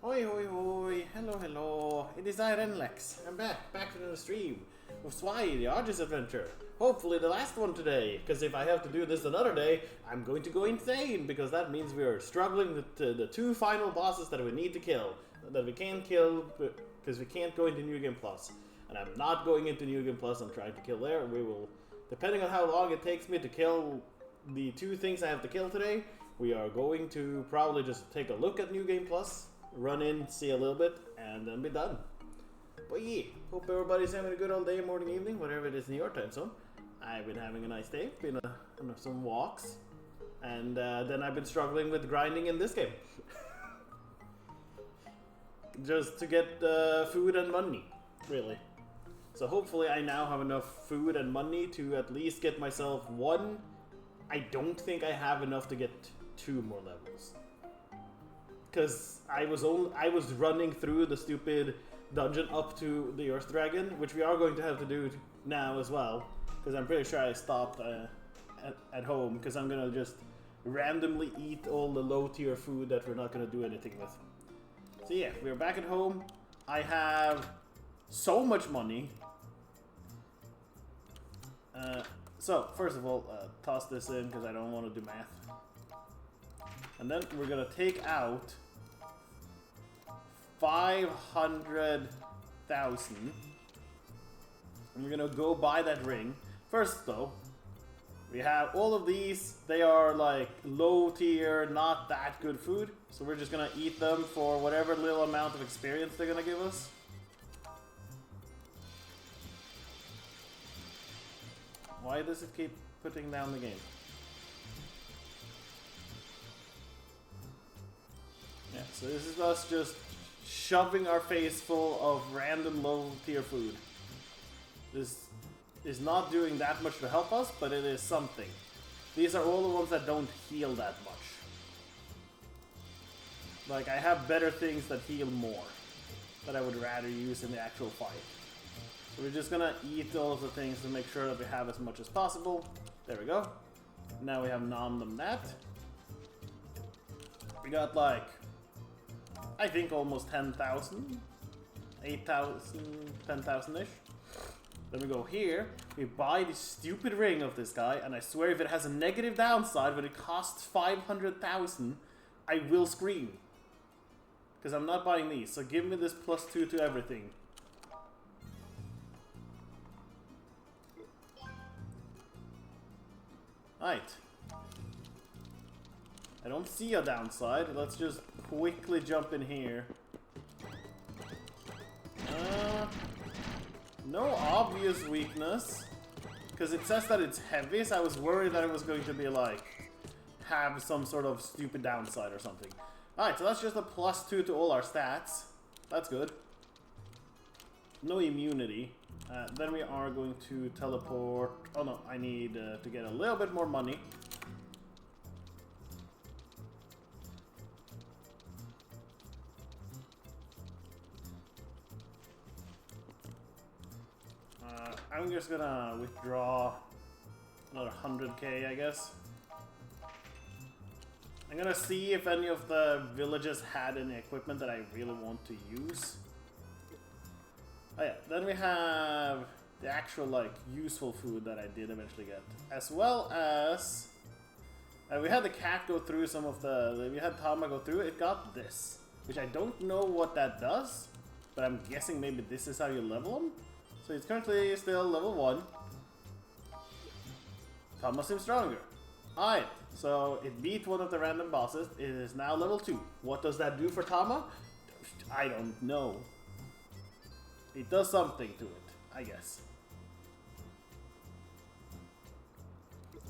Hoi hoi hoi, hello hello, it is I Renlex. I'm back to the stream of Zwei, the Arges adventure. Hopefully the last one today, because if I have to do this another day, I'm going to go insane, because that means we are struggling with the two final bosses that we need to kill. That we can't kill, because we can't go into New Game Plus. And I'm not going into New Game Plus, I'm trying to kill there. We will, depending on how long it takes me to kill the two things I have to kill today, we are going to probably just take a look at New Game Plus, run in, see a little bit, and then be done. But yeah, hope everybody's having a good old day, morning, evening, whatever it is in your time zone. I've been having a nice day, been on some walks, and then I've been struggling with grinding in this game. Just to get food and money, really. So hopefully I now have enough food and money to at least get myself one. I don't think I have enough to get 2 more levels. Because I was running through the stupid dungeon up to the Earth Dragon, which we are going to have to do now as well. Because I'm pretty sure I stopped at home, because I'm going to just randomly eat all the low tier food that we're not going to do anything with. So yeah, we're back at home. I have so much money. So, first of all, toss this in because I don't want to do math. And then we're going to take out 500,000. And we're going to go buy that ring. First, though, we have all of these. They are like low tier, not that good food. So we're just going to eat them for whatever little amount of experience they're going to give us. Why does it keep putting down the game? Yeah, so this is us just shoving our face full of random low tier food. This is not doing that much to help us, but it is something. These are all the ones that don't heal that much. Like, I have better things that heal more, that I would rather use in the actual fight. So we're just gonna eat all of the things to make sure that we have as much as possible. There we go. Now we have nommed them that. We got like, I think almost 10,000. 8,000, 10,000-ish. Then we go here, we buy the stupid ring of this guy, and I swear if it has a negative downside, but it costs 500,000, I will scream. Because I'm not buying these, so give me this +2 to everything. Right. I don't see a downside. Let's just quickly jump in here. No obvious weakness. Because it says that it's heavy, so I was worried that it was going to be like, have some sort of stupid downside or something. Alright, so that's just a +2 to all our stats. That's good. No immunity. Then we are going to teleport. Oh no, I need to get a little bit more money. I'm just gonna withdraw another 100k, I guess. I'm gonna see if any of the villages had any equipment that I really want to use. Oh yeah, then we have the actual, like, useful food that I did eventually get. As well as... we had the cat go through some of we had Tama go through, it got this. Which I don't know what that does, but I'm guessing maybe this is how you level them. So it's currently still level 1. Tama seems stronger. Alright, so it beat one of the random bosses, it is now level 2. What does that do for Tama? I don't know. It does something to it, I guess.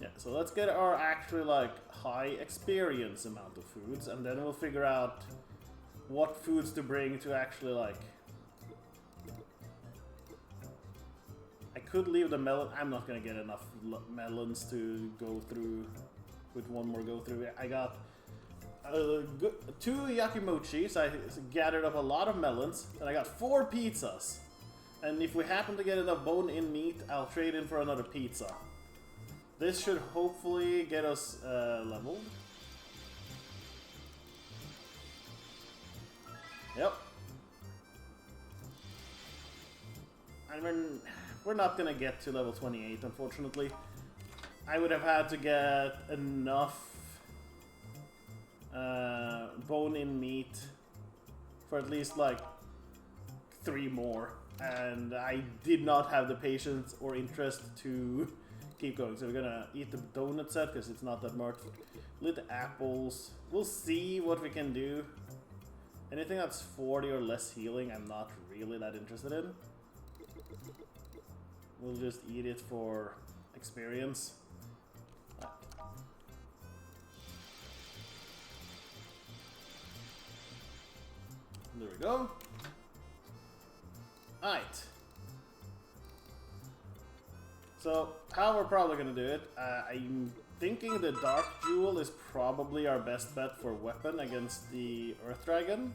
Yeah, so let's get our actually like high experience amount of foods, and then we'll figure out what foods to bring to actually like... I could leave the melon. I'm not gonna get enough melons to go through with one more go through. I got 2 yakimochis, I gathered up a lot of melons, and I got 4 pizzas. And if we happen to get enough bone-in meat, I'll trade in for another pizza. This should hopefully get us leveled. Yep. And we're not gonna get to level 28, unfortunately. I would have had to get enough bone-in meat for at least like 3 more, and I did not have the patience or interest to keep going. So we're gonna eat the donut set because it's not that much. Lit apples. We'll see what we can do. Anything that's 40 or less healing, I'm not really that interested in. We'll just eat it for experience. There we go. Alright. So, how we're probably gonna do it, I'm thinking the Dark Jewel is probably our best bet for weapon against the Earth Dragon.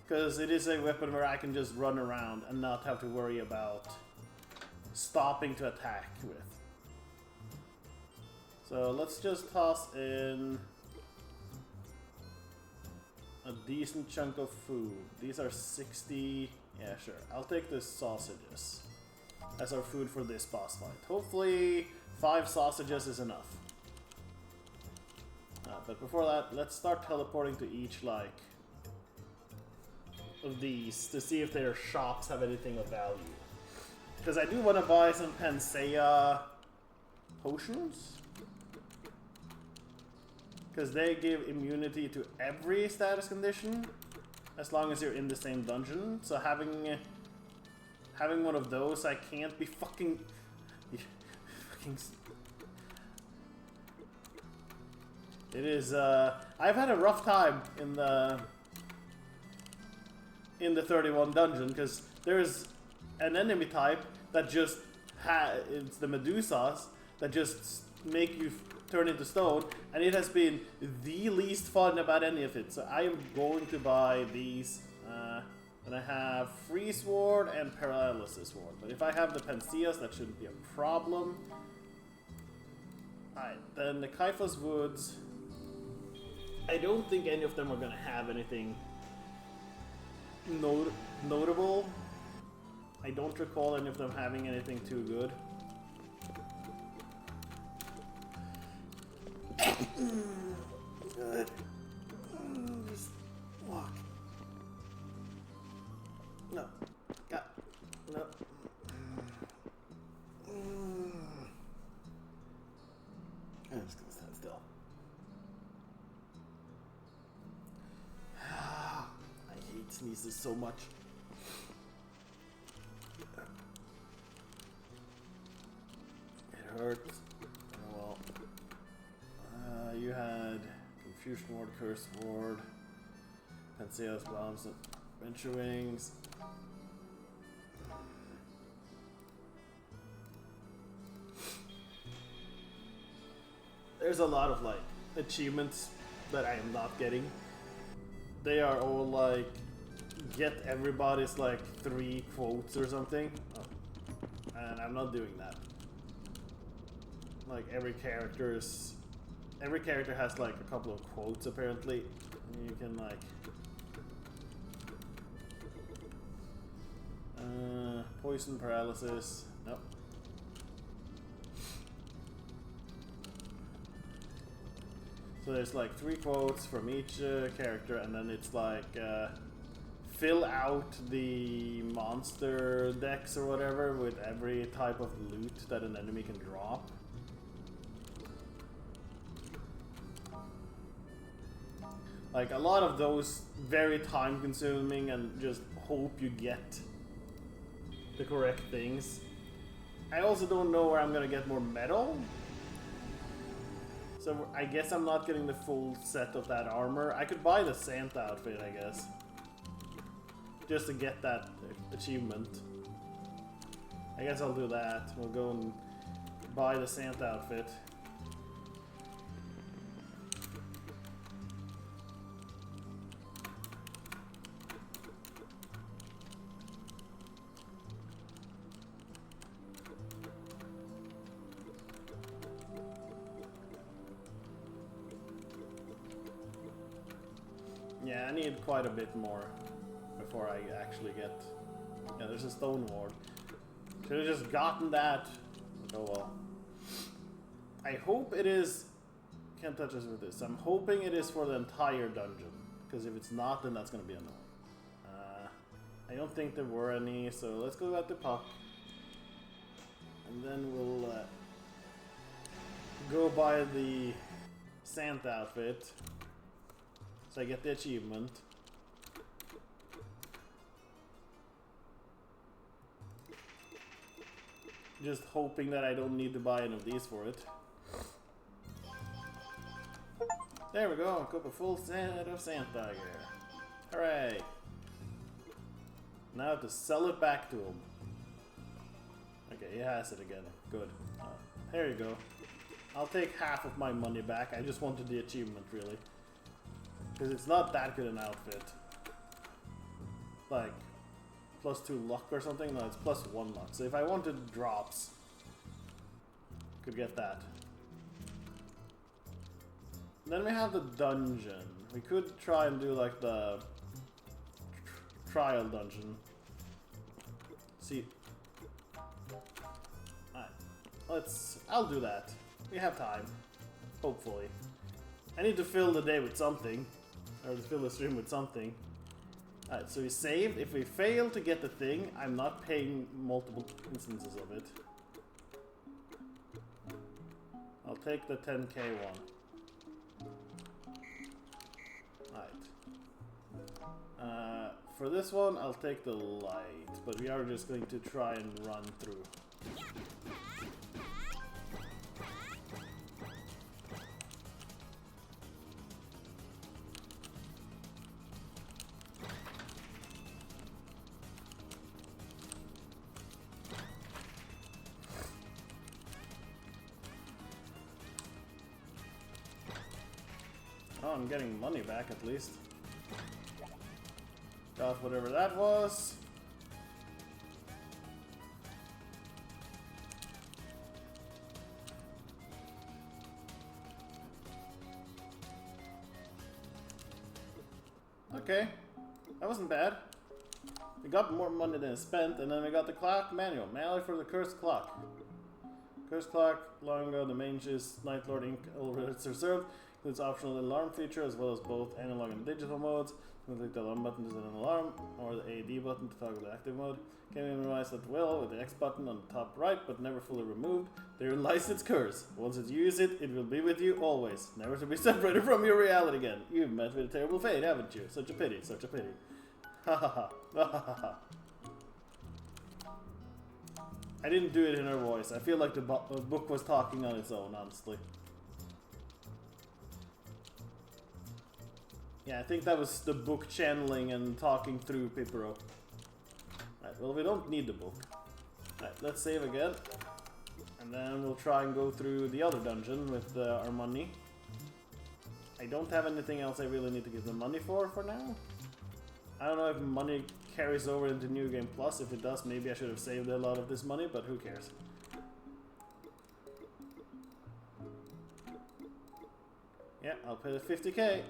Because it is a weapon where I can just run around and not have to worry about stopping to attack with. So let's just toss in a decent chunk of food. These are 60... yeah, sure. I'll take the sausages as our food for this boss fight. Hopefully 5 sausages is enough. But before that, let's start teleporting to each, like, of these to see if their shops have anything of value. Because I do want to buy some Panacea potions. Because they give immunity to every status condition as long as you're in the same dungeon. So having one of those, I can't be fucking it is I've had a rough time in the 31 dungeon because there's an enemy type that just it's the Medusas that just make you turn into stone, and it has been the least fun about any of it. So I am going to buy these, and I have Freeze Ward and Paralysis Ward. But if I have the Panceas, that shouldn't be a problem. Alright, then the Kaifa's Woods. I don't think any of them are gonna have anything notable. I don't recall any of them having anything too good. Good. Just walk. No. Got. No. I'm just gonna stand still. I hate sneezes so much. It hurts. Oh well. You had Confusion Ward, Curse Ward, Pancea's Bombs, Venture Wings. There's a lot of like achievements that I am not getting. They are all like get everybody's like 3 quotes or something. Oh. And I'm not doing that. Like every character has like a couple of quotes apparently. And you can like poison, paralysis. Nope. So there's like 3 quotes from each character, and then it's like fill out the monster decks or whatever with every type of loot that an enemy can drop. Like a lot of those very time consuming and just hope you get the correct things. I also don't know where I'm gonna get more metal. So I guess I'm not getting the full set of that armor. I could buy the Santa outfit, I guess. Just to get that achievement. I guess I'll do that. We'll go and buy the Santa outfit. Yeah, I need quite a bit more before I actually get... Yeah, there's a stone ward. Should have just gotten that. Oh well. I hope it is... Can't touch us with this. I'm hoping it is for the entire dungeon. Because if it's not, then that's going to be annoying. I don't think there were any, so let's go at the puck. And then we'll go buy the Santa outfit. So I get the achievement. Just hoping that I don't need to buy any of these for it. There we go, got a full set of Santa gear. Hooray! Now to sell it back to him. Okay, he has it again. Good. There you go. I'll take half of my money back. I just wanted the achievement, really. Because it's not that good an outfit. Like, +2 luck or something? No, it's +1 luck. So if I wanted drops, could get that. Then we have the dungeon. We could try and do like the trial dungeon. See. Alright. I'll do that. We have time. Hopefully. I need to fill the day with something. Or to fill the stream with something. Alright, so we saved. If we fail to get the thing, I'm not paying multiple instances of it. I'll take the 10k one. For this one, I'll take the light, but we are just going to try and run through. Oh, I'm getting money back at least. Got whatever that was. Okay, that wasn't bad. We got more money than spent, and then we got the clock manual. Manual for the cursed clock. Cursed clock, long ago, the Mage's Night Lord Ink already reserved. Includes optional alarm feature as well as both analog and digital modes. Click the alarm button to set an alarm, or the AD button to toggle the active mode. Can be memorized at will with the X button on the top right, but never fully removed. Therein lies its curse. Once you use it, it will be with you always, never to be separated from your reality again. You've met with a terrible fate, haven't you? Such a pity, such a pity. Ha ha ha. Ha ha ha. I didn't do it in her voice. I feel like the book was talking on its own, honestly. Yeah, I think that was the book channeling and talking through Pipero. Right, well, we don't need the book. Right, let's save again. And then we'll try and go through the other dungeon with our money. I don't have anything else I really need to give the money for now. I don't know if money carries over into New Game Plus. If it does, maybe I should have saved a lot of this money, but who cares? Yeah, I'll pay the 50k.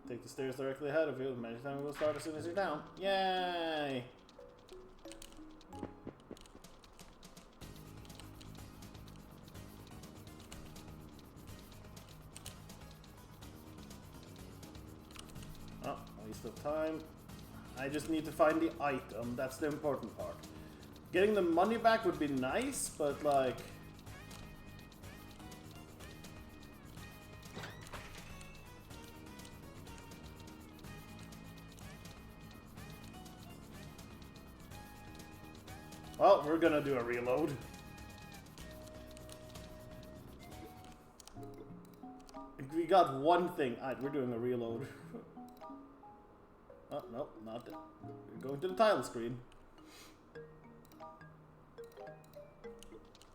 Take the stairs directly ahead of you. Magic time will start as soon as you're down. Yay! Oh, waste of time. I just need to find the item. That's the important part. Getting the money back would be nice, but like... Well, we're gonna do a reload. We got one thing. Alright, we're doing a reload. Oh, no, not that. We're going to the title screen.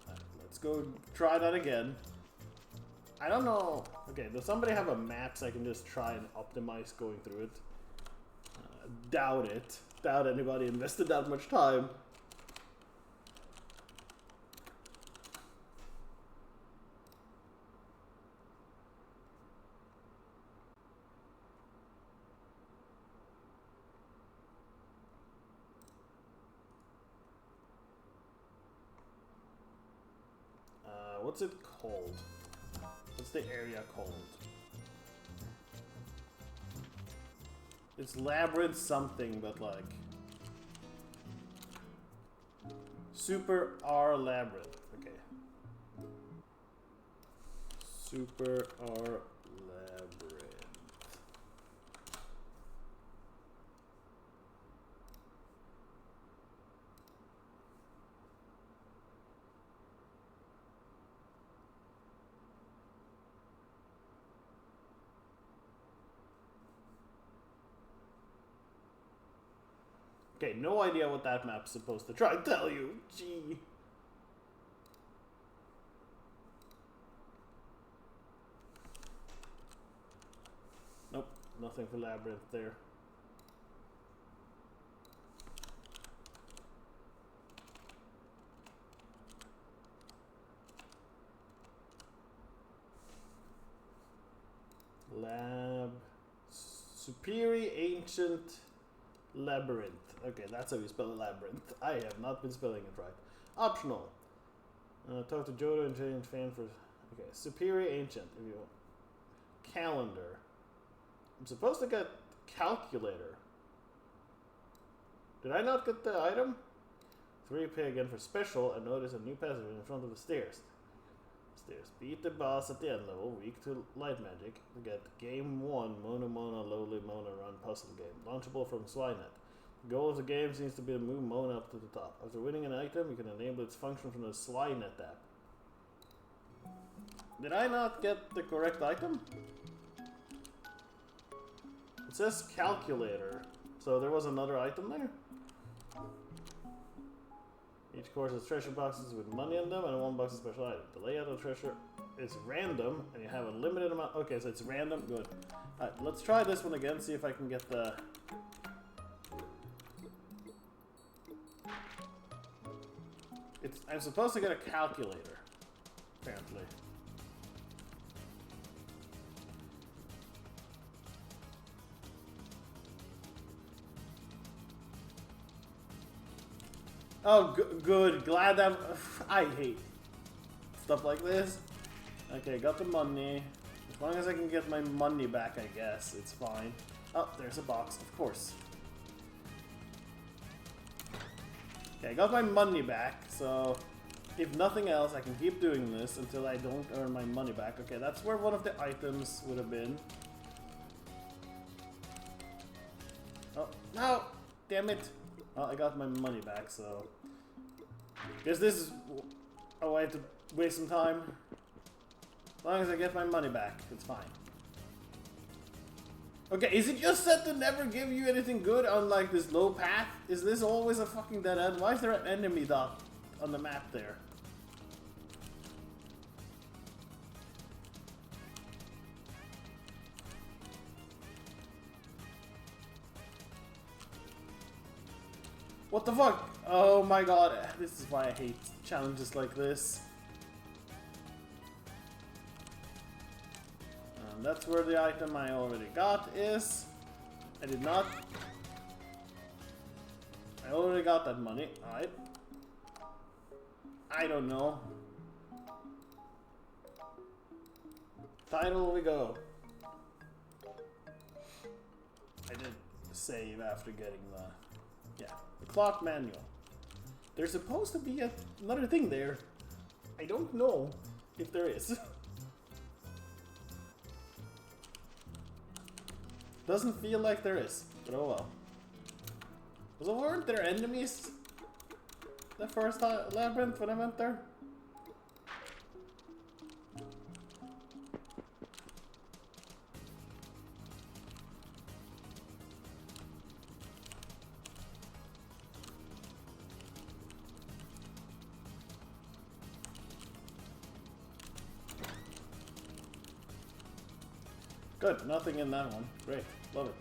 Alright, let's go try that again. I don't know. Okay, does somebody have a map so I can just try and optimize going through it? Doubt it. Doubt anybody invested that much time. What's it called? What's the area called? It's Labyrinth something, but like... Super R Labyrinth. Okay. Super R Labyrinth. Okay, no idea what that map's supposed to try and tell you. Gee. Nope, nothing for Labyrinth there. Superior Ancient Labyrinth. Okay, that's how you spell a labyrinth. I have not been spelling it right. Optional. Talk to Jodo and change fan for... Okay, Superior Ancient. If you... Calendar. I'm supposed to get Calculator. Did I not get the item? 3 pay again for special, and notice a new passage in front of the stairs. Beat the boss at the end level, weak to light magic. Get game 1, Mona Mona Lowly Mona Run puzzle game. Launchable from Swynet. The goal of the game seems to be to move Mona up to the top. After winning an item, you can enable its function from the Swynet app. Did I not get the correct item? It says calculator, so there was another item there? Each course has treasure boxes with money in them and 1 box of special items. The layout of the treasure is random and you have a limited amount. Okay, so it's random. Good. Alright, let's try this one again, see if I can get the... I'm supposed to get a calculator, apparently. Oh, good. Glad that... I hate stuff like this. Okay, got the money. As long as I can get my money back, I guess. It's fine. Oh, there's a box. Of course. Okay, I got my money back, so... If nothing else, I can keep doing this until I don't earn my money back. Okay, that's where one of the items would have been. Oh, no! Damn it! Well, I got my money back, so... Guess this is a way to waste some time. As long as I get my money back, it's fine. Okay, is it just set to never give you anything good on, like, this low path? Is this always a fucking dead end? Why is there an enemy dot on the map there? What the fuck? Oh my god, this is why I hate challenges like this. That's where the item I already got is. I did not. I already got that money. Alright. I don't know. Title we go. I did save after getting the... Yeah, the clock manual. There's supposed to be another thing there. I don't know if there is. Doesn't feel like there is, but oh well. So weren't there enemies the first labyrinth when I went there? Good, nothing in that one. Great, love it.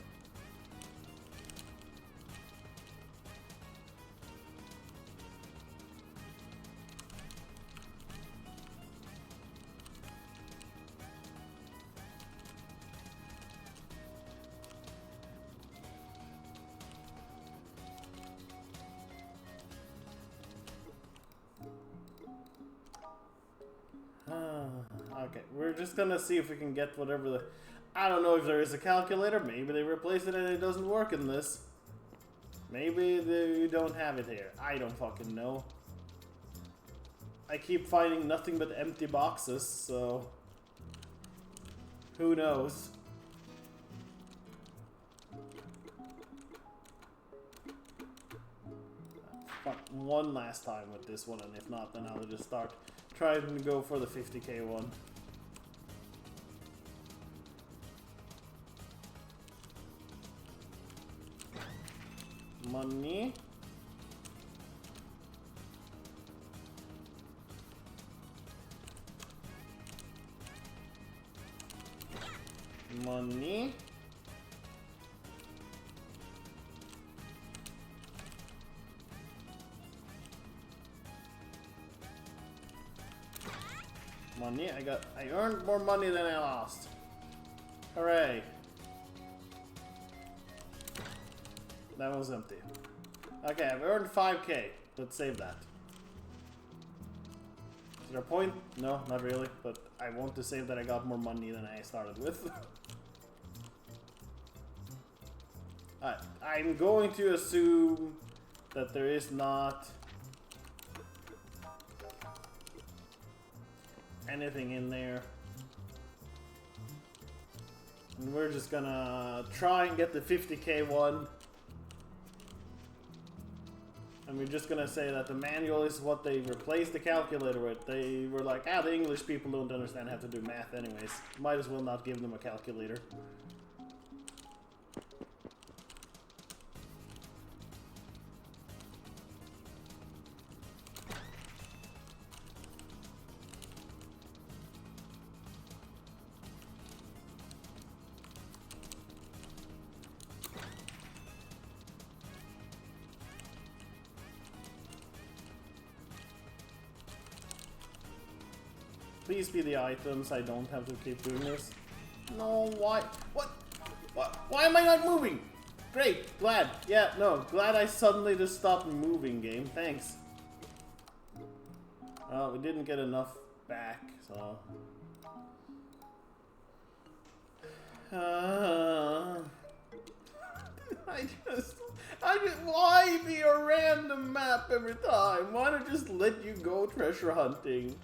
Okay, we're just gonna see if we can get whatever the... I don't know if there is a calculator. Maybe they replaced it and it doesn't work in this. Maybe they don't have it here. I don't fucking know. I keep finding nothing but empty boxes, so... who knows? Fuck, one last time with this one, and if not, then I'll just start trying to go for the 50k one. Money. Money. Money. I earned more money than I lost. Hooray. That was empty. Okay, I've earned 5k. Let's save that. Is there a point? No, not really. But I want to save that I got more money than I started with. Alright, I'm going to assume that there is not anything in there. And we're just gonna try and get the 50k one. And we're just gonna say that the manual is what they replaced the calculator with. They were like, the English people don't understand how to do math anyways. Might as well not give them a calculator. Please be the items, I don't have to keep doing this. No, why? What? Why am I not moving? Great, glad. Yeah, no, glad I suddenly just stopped moving, game. Thanks. Well, we didn't get enough back, so... why be a random map every time? Why not just let you go treasure hunting?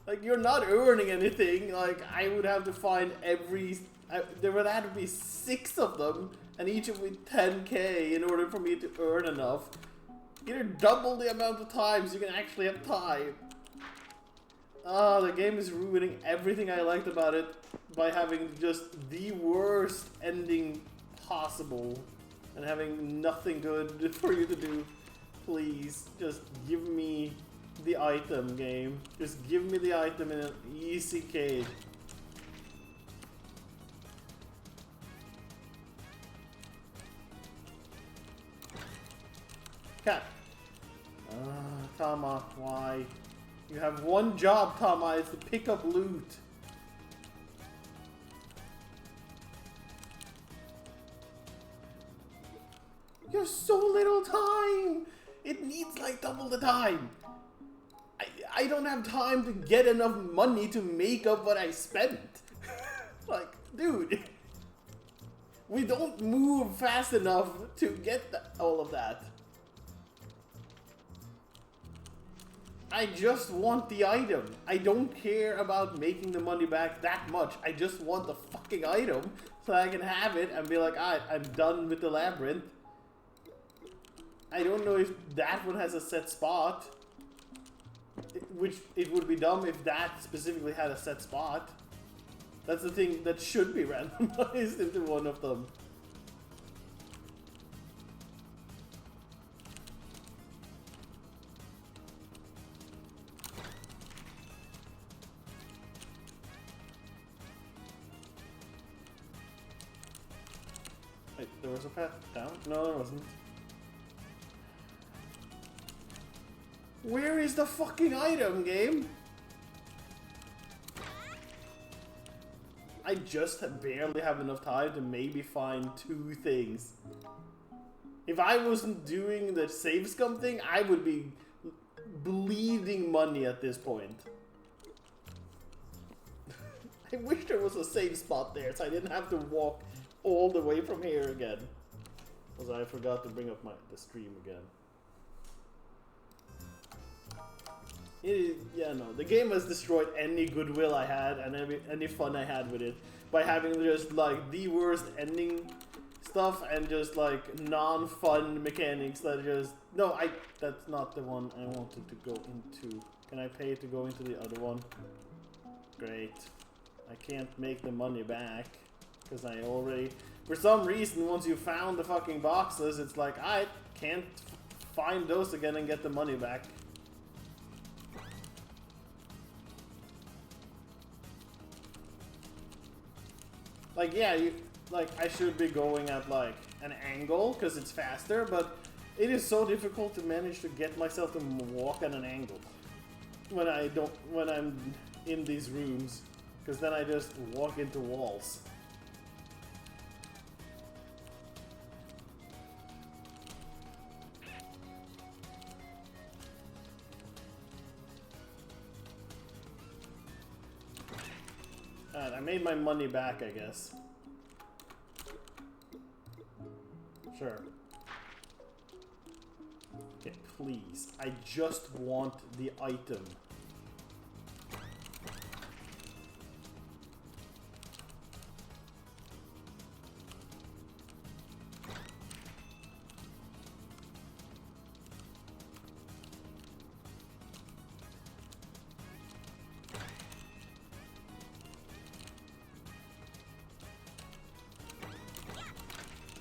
Like, you're not earning anything. Like, I would have to find every... there would have to be 6 of them, and each of me 10k in order for me to earn enough. Either double the amount of times you can actually have time. The game is ruining everything I liked about it by having just the worst ending possible and having nothing good for you to do. Please, just give me the item, game. Just give me the item in an easy cage. Cat. Tama, why? You have one job, Tama, it's to pick up loot. You have so little time! It needs like double the time. I don't have time to get enough money to make up what I spent. Like, dude, we don't move fast enough to get all of that. I just want the item. I don't care about making the money back that much. I just want the fucking item so I can have it and be like, alright, I'm done with the labyrinth. I don't know if that one has a set spot. Which, it would be dumb if that specifically had a set spot. That's the thing that should be randomized into one of them. Wait, there was a path down? No, there wasn't. Where is the fucking item, game? I just barely have enough time to maybe find 2 things. If I wasn't doing the save scum thing, I would be bleeding money at this point. I wish there was a safe spot there so I didn't have to walk all the way from here again. Because I forgot to bring up the stream again. Yeah, no, the game has destroyed any goodwill I had and any fun I had with it by having just like the worst ending stuff and just like non-fun mechanics that just that's not the one I wanted to go into. Can I pay to go into the other one? Great. I can't make the money back because I already, for some reason, once you found the fucking boxes, it's like I can't find those again and get the money back. Like, yeah, I should be going at like an angle because it's faster, but it is so difficult to manage to get myself to walk at an angle when I'm in these rooms, because then I just walk into walls. Alright, I made my money back, I guess. Sure. Okay, please. I just want the item.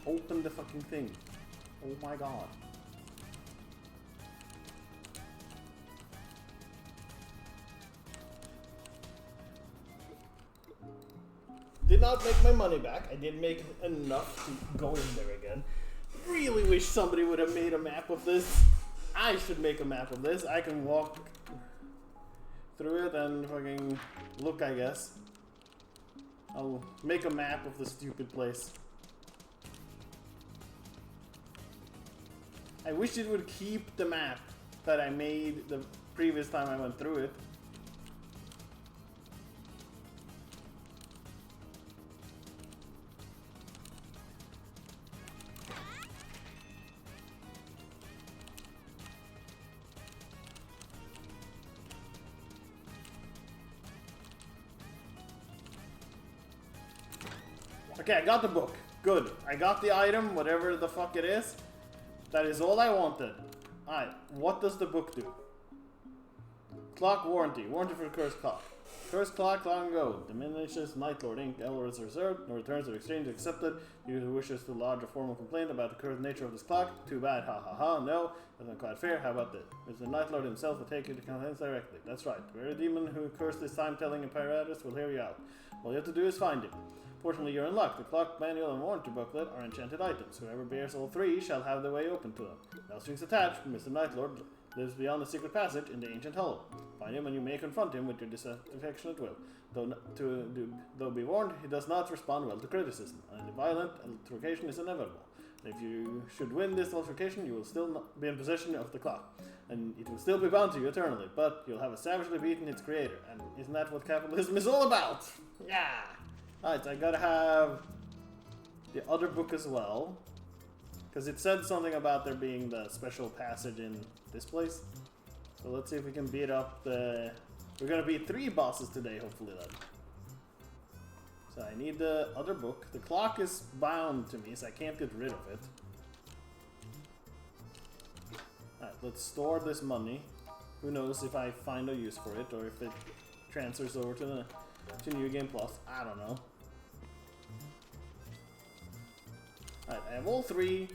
Open the fucking thing. Oh my god. Did not make my money back. I did make enough to go in there again. Really wish somebody would have made a map of this. I should make a map of this. I can walk through it and fucking look, I guess. I'll make a map of the stupid place. I wish it would keep the map that I made the previous time I went through it. Okay, I got the book. Good. I got the item, whatever the fuck it is. That is all I wanted. Alright, what does the book do? Clock warranty. Warranty for the cursed clock. Cursed clock long ago. Diminishes Night Lord Inc. Elrond's reserved. No returns of exchange accepted. You who wishes to lodge a formal complaint about the cursed nature of this clock. Too bad. Ha ha ha. No. That's not quite fair. How about this? Mr. Night Lord himself will take you to complaints directly. That's right. The very demon who cursed this time-telling apparatus will hear you out. All you have to do is find him. Fortunately, you're in luck. The clock manual and warranty booklet are enchanted items. Whoever bears all three shall have the way open to them. No strings attached. Mr. Nightlord lives beyond the secret passage in the ancient hollow. Find him and you may confront him with your disaffection at will. Though be warned, he does not respond well to criticism, and a violent altercation is inevitable. If you should win this altercation, you will still not be in possession of the clock, and it will still be bound to you eternally, but you'll have savagely beaten its creator, and isn't that what capitalism is all about? Yeah! Alright, so I gotta have the other book as well, because it said something about there being the special passage in this place. So let's see if we can beat up the... We're gonna beat 3 bosses today, hopefully then. So I need the other book. The clock is bound to me, so I can't get rid of it. Alright, let's store this money. Who knows if I find a use for it, or if it transfers over to New Game Plus. I don't know. Alright, I have all 3.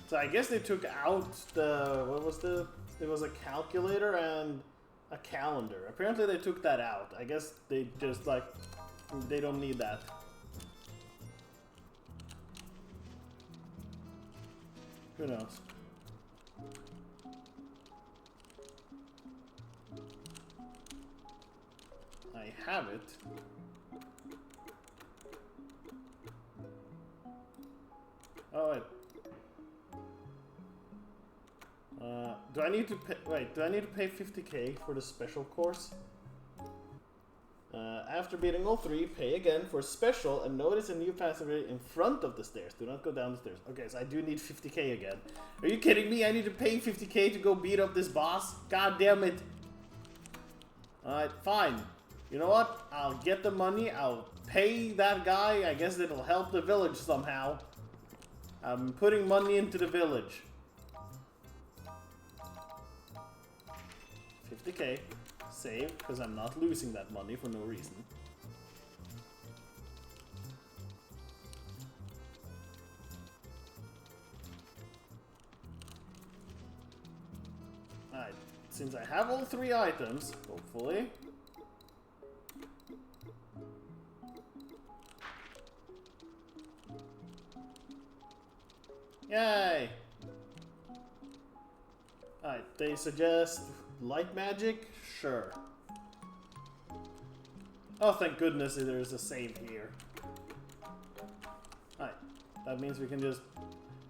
So I guess they took out the... What was the... It was a calculator and a calendar. Apparently they took that out. I guess they just like... They don't need that. Who knows? I have it. Oh wait. Do I need to pay? Wait, do I need to pay 50k for the special course? After beating all 3, pay again for special and notice a new passenger in front of the stairs. Do not go down the stairs. Okay, so I do need 50k again. Are you kidding me? I need to pay 50k to go beat up this boss? God damn it. Alright, fine. You know what? I'll get the money. I'll pay that guy. I guess it'll help the village somehow. I'm putting money into the village. 50k. Save, because I'm not losing that money for no reason. Alright, since I have all 3 items, hopefully. Yay! Alright, they suggest light magic? Sure. Oh, thank goodness there's a save here. Alright, that means we can just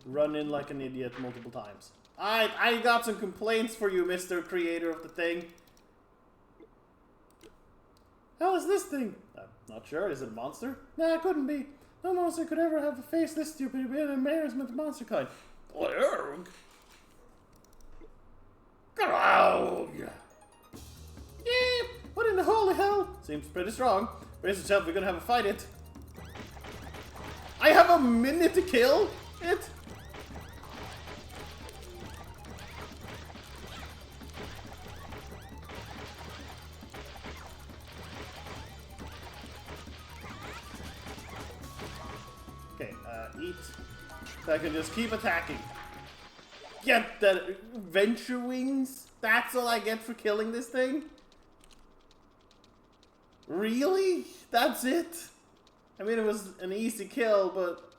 run in like an idiot multiple times. Alright, I got some complaints for you, Mr. Creator of the thing. How is this thing? I'm not sure. Is it a monster? Nah, it couldn't be. No monster could ever have a face this stupid in embarrassment of monster kind. Glurg? Glurg! Yeah, what in the holy hell? Seems pretty strong. Brace yourself, we're gonna have a fight it. I have a minute to kill it? Okay, eat. So I can just keep attacking. Get the venture wings? That's all I get for killing this thing? Really? That's it? I mean, it was an easy kill, but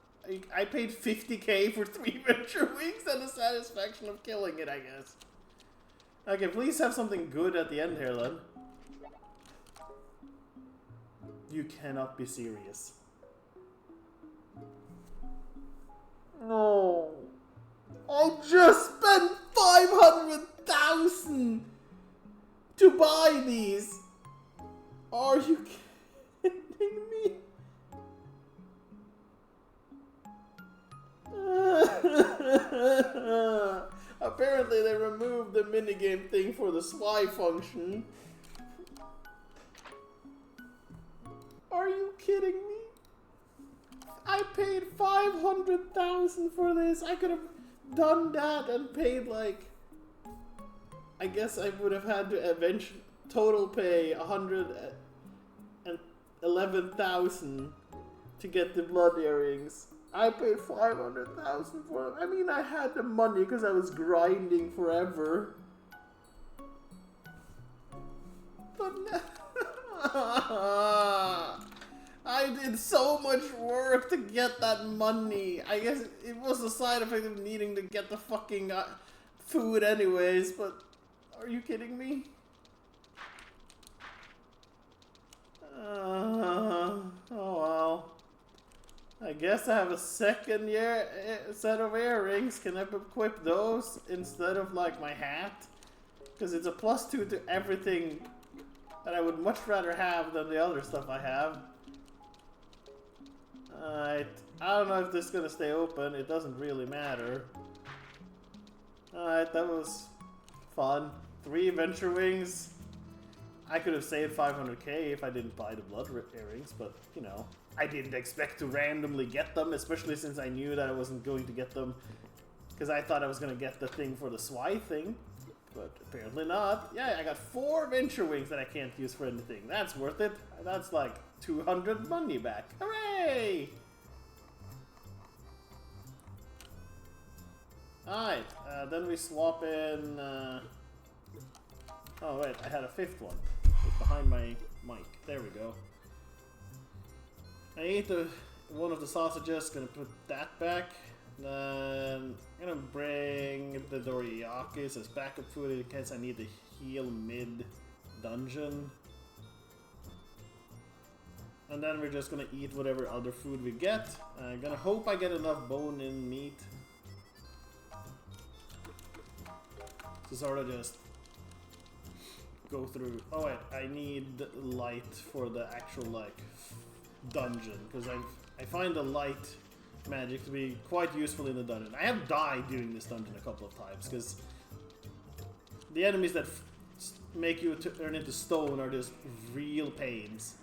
I paid 50k for 3 venture wings and the satisfaction of killing it, I guess. Okay, please have something good at the end here, then. You cannot be serious. No. I just spent 500,000 to buy these. Are you kidding me? Apparently they removed the minigame thing for the Zwei function. Are you kidding me? I paid 500,000 for this. I could have done that and paid like... I guess I would have had to eventually total pay 111,000 to get the blood earrings. I paid 500,000 for them. I mean, I had the money because I was grinding forever. But I did so much work to get that money. I guess it was a side effect of needing to get the fucking food anyways, but are you kidding me? Oh well. I guess I have a second set of earrings. Can I equip those instead of like my hat? Because it's a +2 to everything that I would much rather have than the other stuff I have. Alright. I don't know if this is gonna stay open. It doesn't really matter. Alright, that was fun. 3 venture wings. I could have saved 500k if I didn't buy the blood earrings, but, you know, I didn't expect to randomly get them, especially since I knew that I wasn't going to get them, because I thought I was going to get the thing for the Zwei thing, but apparently not. Yeah, I got 4 venture wings that I can't use for anything. That's worth it. That's like 200 money back. Hooray! Alright, then we swap in... Oh wait, I had a 5th one. It's behind my mic. There we go. I ate one of the sausages, gonna put that back. Then I'm gonna bring the doriyakis as backup food in case I need to heal mid-dungeon. And then we're just gonna eat whatever other food we get. I'm gonna hope I get enough bone-in meat to sort of just go through. Oh wait, I need light for the actual like dungeon because I find the light magic to be quite useful in the dungeon. I have died doing this dungeon a couple of times because the enemies that make you turn into stone are just real pains.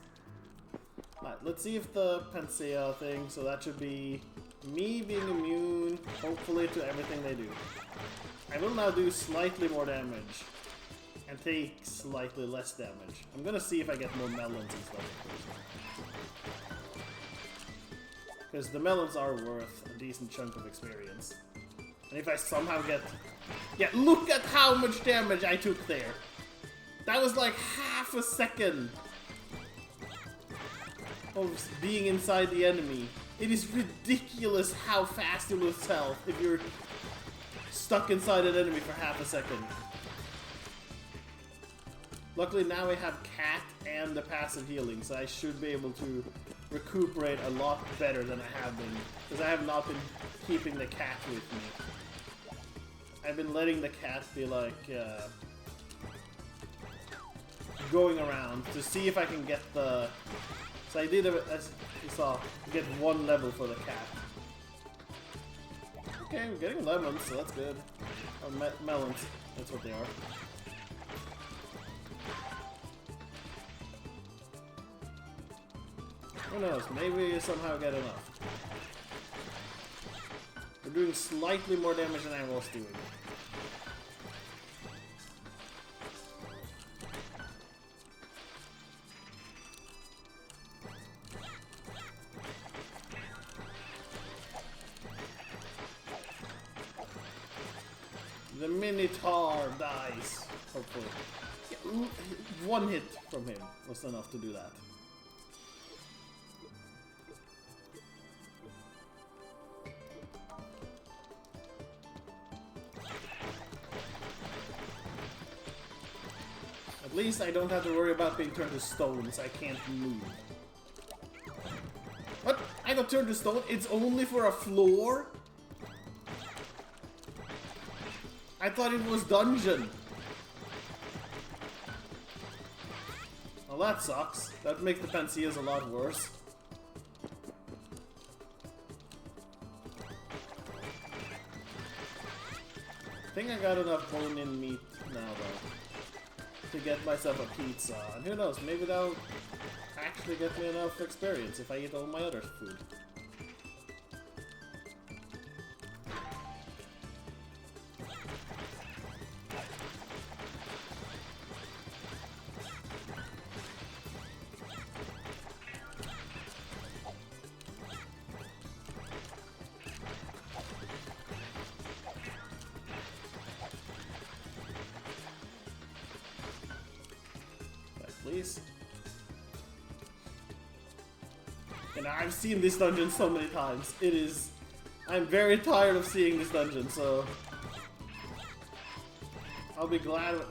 Right, let's see if the Panacea thing, so that should be me being immune, hopefully, to everything they do. I will now do slightly more damage and take slightly less damage. I'm gonna see if I get more melons and stuff. Because the melons are worth a decent chunk of experience. And if I somehow get... Yeah, look at how much damage I took there! That was like half a second of being inside the enemy. It is ridiculous how fast you lose health if you're stuck inside an enemy for half a second. Luckily now I have cat and the passive healing, so I should be able to recuperate a lot better than I have been, because I have not been keeping the cat with me. I've been letting the cat be like going around to see if I can get the... So I did, as you saw, get 1 level for the cat. Okay, we're getting lemons, so that's good. Or melons, that's what they are. Who knows, maybe we somehow get enough. We're doing slightly more damage than I was doing. The Minotaur dies, hopefully. Yeah, 1 hit from him was enough to do that. At least I don't have to worry about being turned to stone, so I can't move. What? I got turned to stone? It's only for a floor? I thought it was dungeon. Well, that sucks. That makes the Panceas a lot worse. I think I got enough bone-in meat now, though, to get myself a pizza. And who knows, maybe that'll actually get me enough experience if I eat all my other food. Please. And I've seen this dungeon so many times. It is... I'm very tired of seeing this dungeon, so... I'll be glad...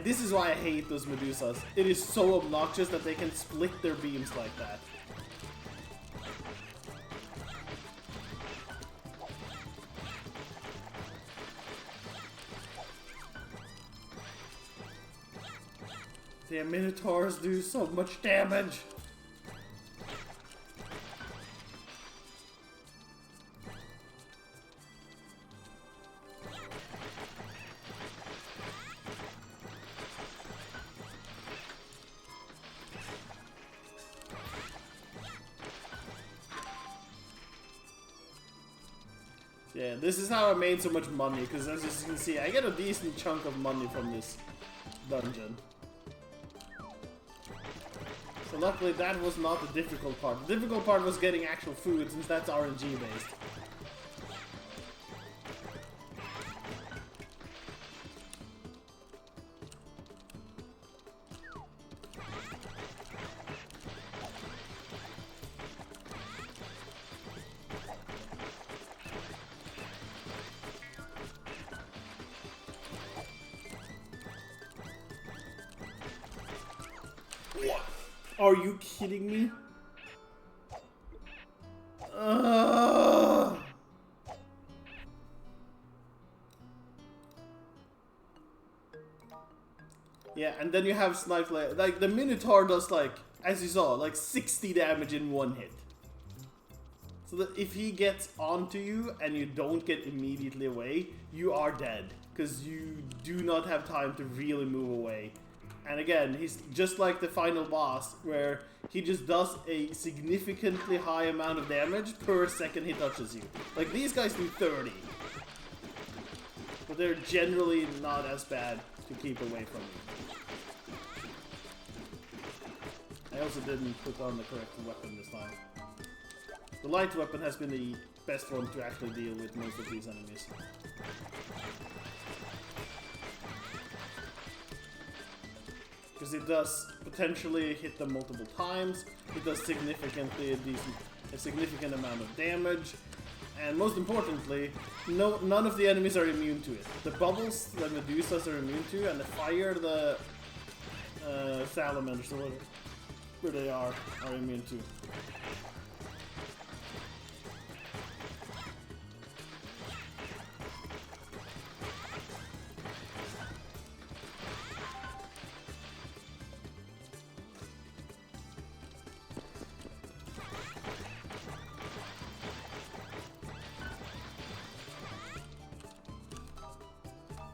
this is why I hate those Medusas. It is so obnoxious that they can split their beams like that. The Minotaurs do so much damage! Yeah, this is how I made so much money, because as you can see, I get a decent chunk of money from this dungeon. So luckily that was not the difficult part. The difficult part was getting actual food, since that's RNG based. Are you kidding me? Yeah, and then you have Snipe, like the Minotaur does like, as you saw, like 60 damage in one hit. So that if he gets onto you and you don't get immediately away, you are dead. Because you do not have time to really move away. And again, he's just like the final boss, where he just does a significantly high amount of damage per second he touches you. Like, these guys do 30. But they're generally not as bad to keep away from you. I also didn't put on the correct weapon this time. The light weapon has been the best one to actually deal with most of these enemies. Because it does potentially hit them multiple times, it does a significant amount of damage, and most importantly, none of the enemies are immune to it. The bubbles the Medusas are immune to, and the fire the salamanders, or where they are immune to.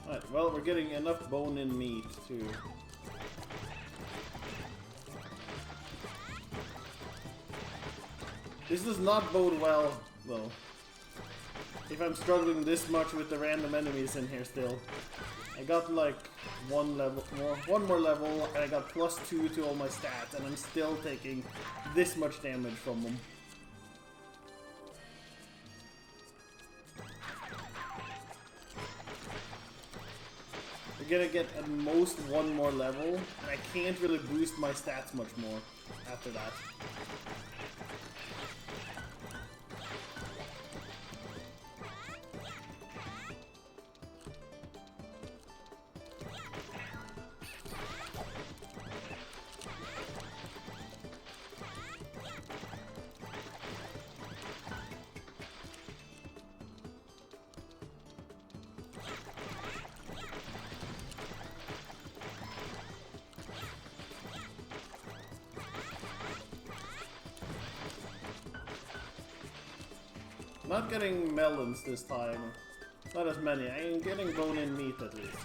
Alright, well, we're getting enough bone and meat to... This does not bode well, though. If I'm struggling this much with the random enemies in here still. I got like one more level, and I got +2 to all my stats, and I'm still taking this much damage from them. We're gonna get at most one more level, and I can't really boost my stats much more after that. Not getting melons this time. Not as many. I am getting bone-in meat at least.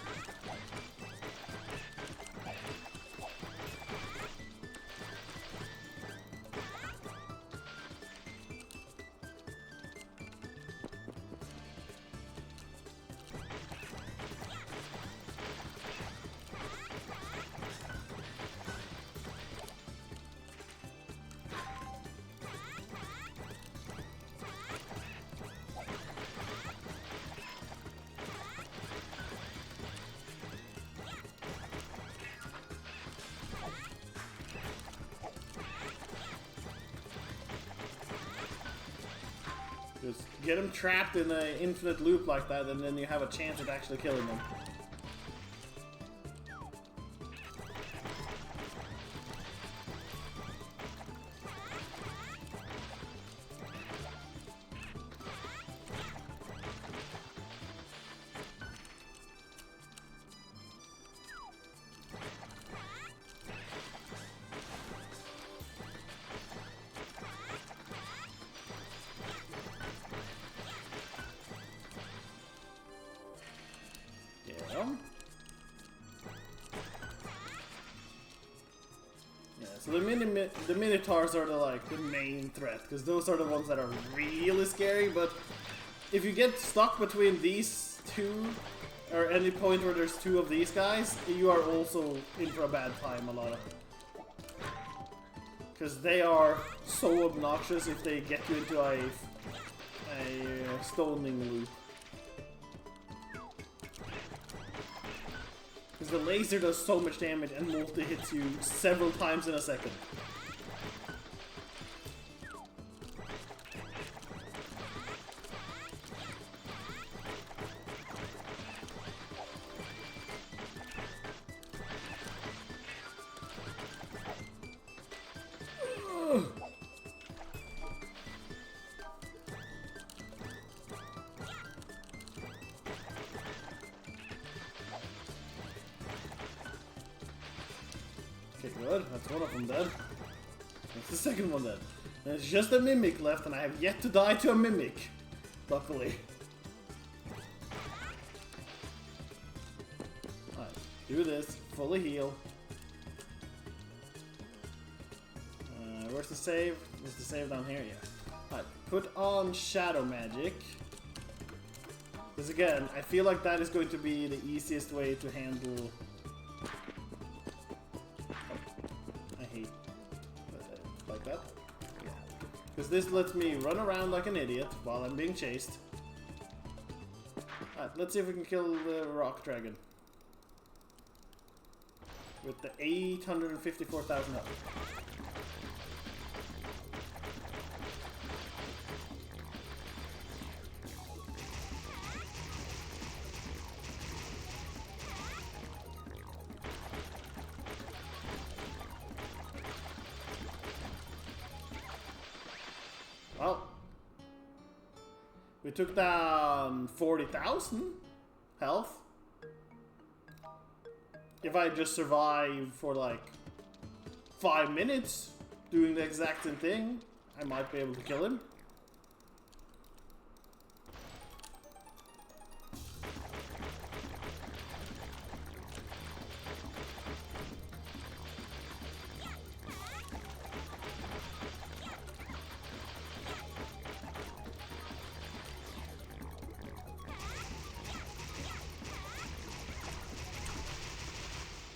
Just get him trapped in an infinite loop like that, and then you have a chance at actually killing him. Yeah, so the Minotaurs are the main threat, because those are the ones that are really scary, but if you get stuck between these two, or any point where there's two of these guys, you are also in for a bad time a lot of. Because they are so obnoxious if they get you into a stoning loop. Because the laser does so much damage and multi-hits you several times in a second. Good, that's one of them dead. That's the second one dead. There's just a mimic left, and I have yet to die to a mimic. Luckily. Alright, do this. Fully heal. Where's the save? Is the save down here? Yeah. Alright, put on Shadow Magic. Because again, I feel like that is going to be the easiest way to handle... I hate... like that. Yeah. Because this lets me run around like an idiot while I'm being chased. Alright, let's see if we can kill the rock dragon. With the 854,000 health. Well, we took down 40,000 health. If I just survive for like 5 minutes doing the exact same thing, I might be able to kill him.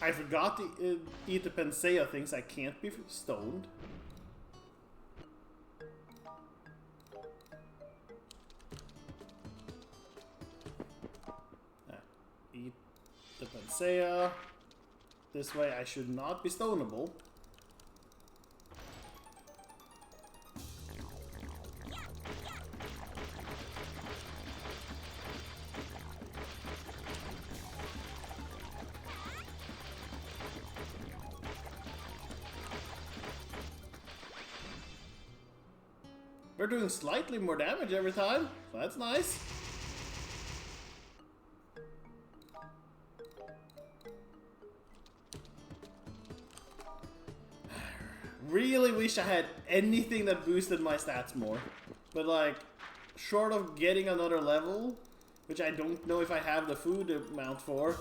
I forgot to eat the Pensea things. I can't be stoned. Eat the Pensea. This way I should not be stonable. We're doing slightly more damage every time, so that's nice. Really wish I had anything that boosted my stats more. But like, short of getting another level, which I don't know if I have the food amount for,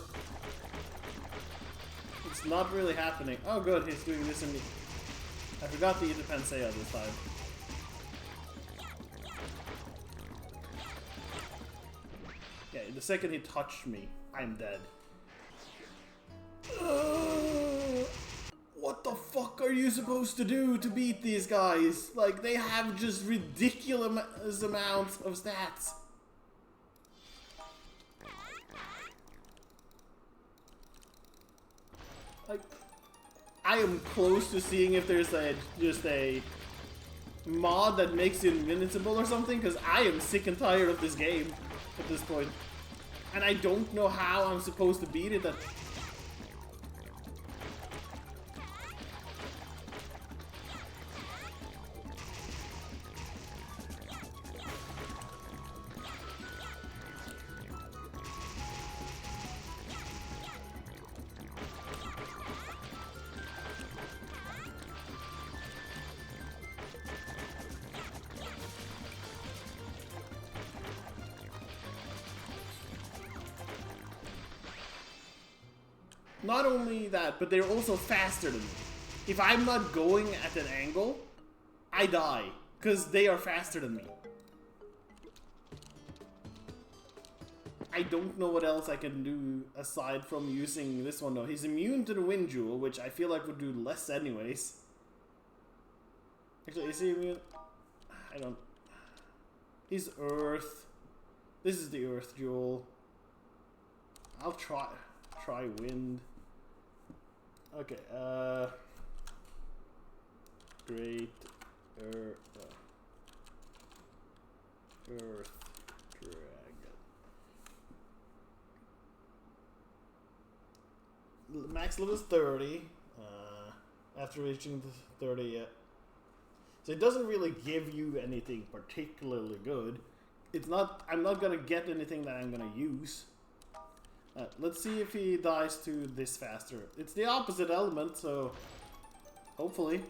it's not really happening. Oh good, he's doing this in the... I forgot to eat the Pensea this time. Yeah, the second he touched me, I'm dead. What the fuck are you supposed to do to beat these guys? Like, they have just ridiculous amounts of stats. Like, I am close to seeing if there's just a mod that makes it invincible or something, because I am sick and tired of this game at this point. And I don't know how I'm supposed to beat it. Not only that, but they're also faster than me. If I'm not going at an angle, I die, because they are faster than me. I don't know what else I can do aside from using this one though. He's immune to the Wind Jewel, which I feel like would do less anyways. Actually, is he immune? I don't... He's Earth. This is the Earth Jewel. I'll try Wind. Okay, Great Earth Dragon. Max level is 30. After reaching the 30, yeah. So it doesn't really give you anything particularly good. It's not. I'm not gonna get anything that I'm gonna use. Let's see if he dies to this faster. It's the opposite element, so Hopefully.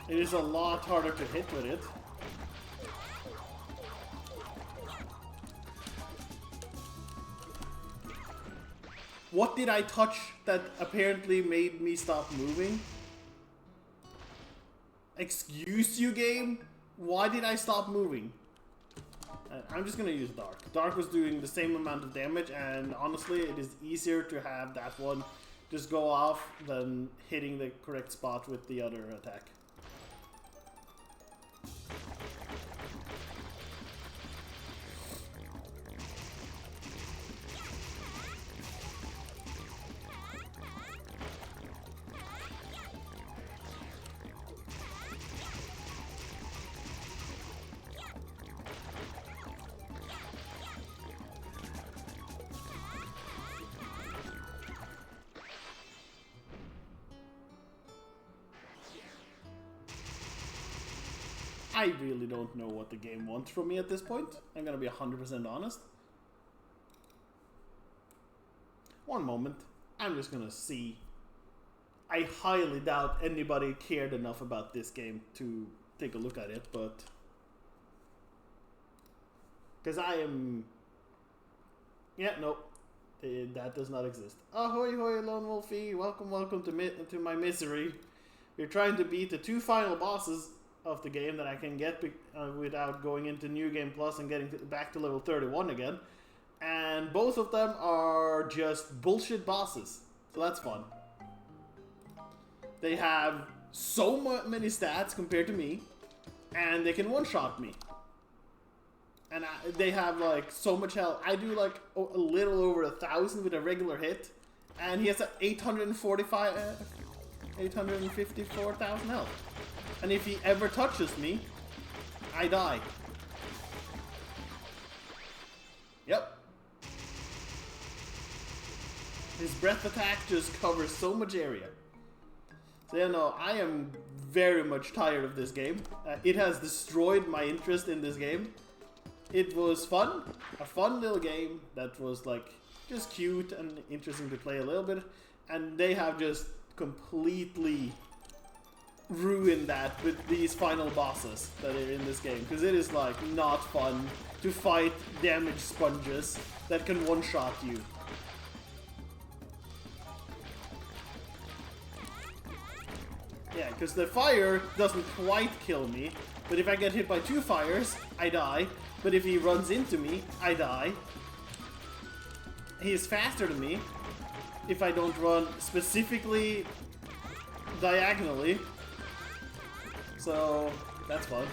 It is a lot harder to hit with it. What did I touch that apparently made me stop moving? Excuse you, game? Why did I stop moving? I'm just gonna use Dark. Dark was doing the same amount of damage, and honestly, it is easier to have that one just go off than hitting the correct spot with the other attack. I really don't know what the game wants from me at this point. I'm gonna be 100% honest. One moment. I'm just gonna see. I highly doubt anybody cared enough about this game to take a look at it, but... because I am... yeah, nope. That does not exist. Ahoy hoy, Lone Wolfie. Welcome, welcome to my misery. We're trying to beat the 2 final bosses of the game that I can get without going into New Game Plus and getting back to level 31 again. And both of them are just bullshit bosses. So that's fun. They have so many stats compared to me, and they can one-shot me. And they have like so much health. I do like a little over 1,000 with a regular hit, and he has 854,000 health. And if he ever touches me, I die. Yep. His breath attack just covers so much area. So yeah, no, I am very much tired of this game. It has destroyed my interest in this game. It was fun, a fun little game that was like just cute and interesting to play a little bit. And they have just completely ruin that with these final bosses that are in this game, because it is like not fun to fight damage sponges that can one-shot you. Yeah, because the fire doesn't quite kill me, but if I get hit by 2 fires, I die. But if he runs into me, I die. He is faster than me if I don't run specifically diagonally. So, that's fun.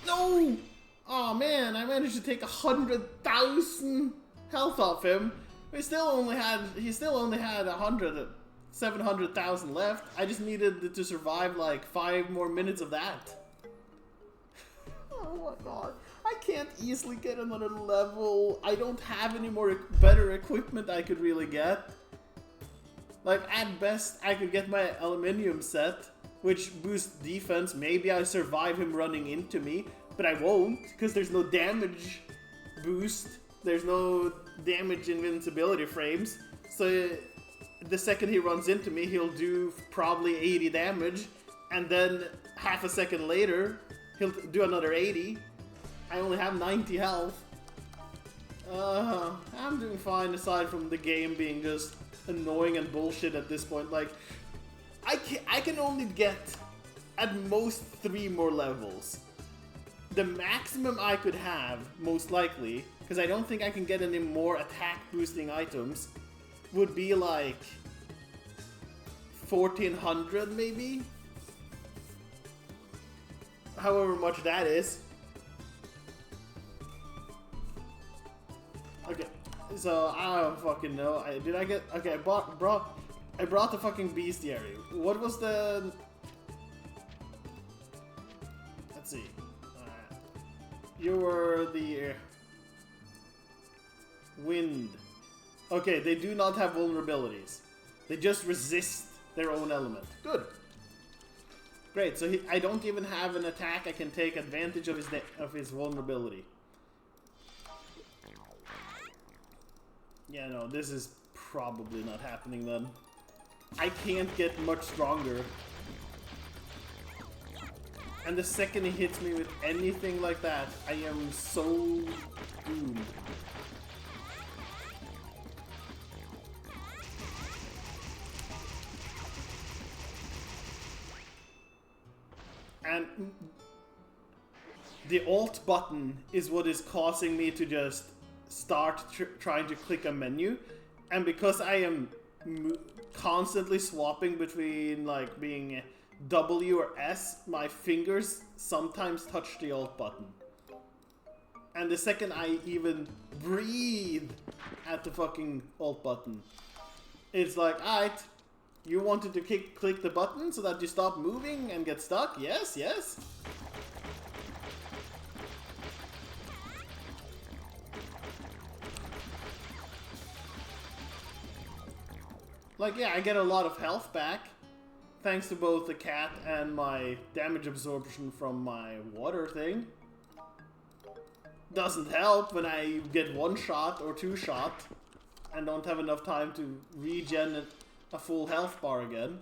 No! Oh man, I managed to take 100,000 health off him. He still only had 700,000 left. I just needed to survive like 5 more minutes of that. Oh my god. I can't easily get another level. I don't have any more better equipment I could really get. Like, at best, I could get my aluminium set, which boosts defense. Maybe I survive him running into me, but I won't, because there's no damage boost. There's no damage invincibility frames. So, the second he runs into me, he'll do probably 80 damage, and then half a second later, he'll do another 80. I only have 90 health. I'm doing fine aside from the game being just annoying and bullshit at this point. Like, I can only get at most 3 more levels. The maximum I could have, most likely, because I don't think I can get any more attack boosting items, would be like 1,400 maybe? However much that is. Okay, so I don't fucking know. Okay, I brought the fucking bestiary. What was the... let's see. You were the Wind. Okay, they do not have vulnerabilities. They just resist their own element. Good. Great, so I don't even have an attack I can take advantage of his vulnerability. Yeah, no, this is probably not happening then. I can't get much stronger. And the second he hits me with anything like that, I am so doomed. And the Alt button is what is causing me to just start trying to click a menu. And because I am constantly swapping between like being W or S, my fingers sometimes touch the Alt button. And the second I even breathe at the fucking Alt button, it's like, alright, you wanted to click the button so that you stop moving and get stuck? Yes, yes. Like, yeah, I get a lot of health back, thanks to both the cat and my damage absorption from my water thing. Doesn't help when I get one shot or two shot and don't have enough time to regen a full health bar again.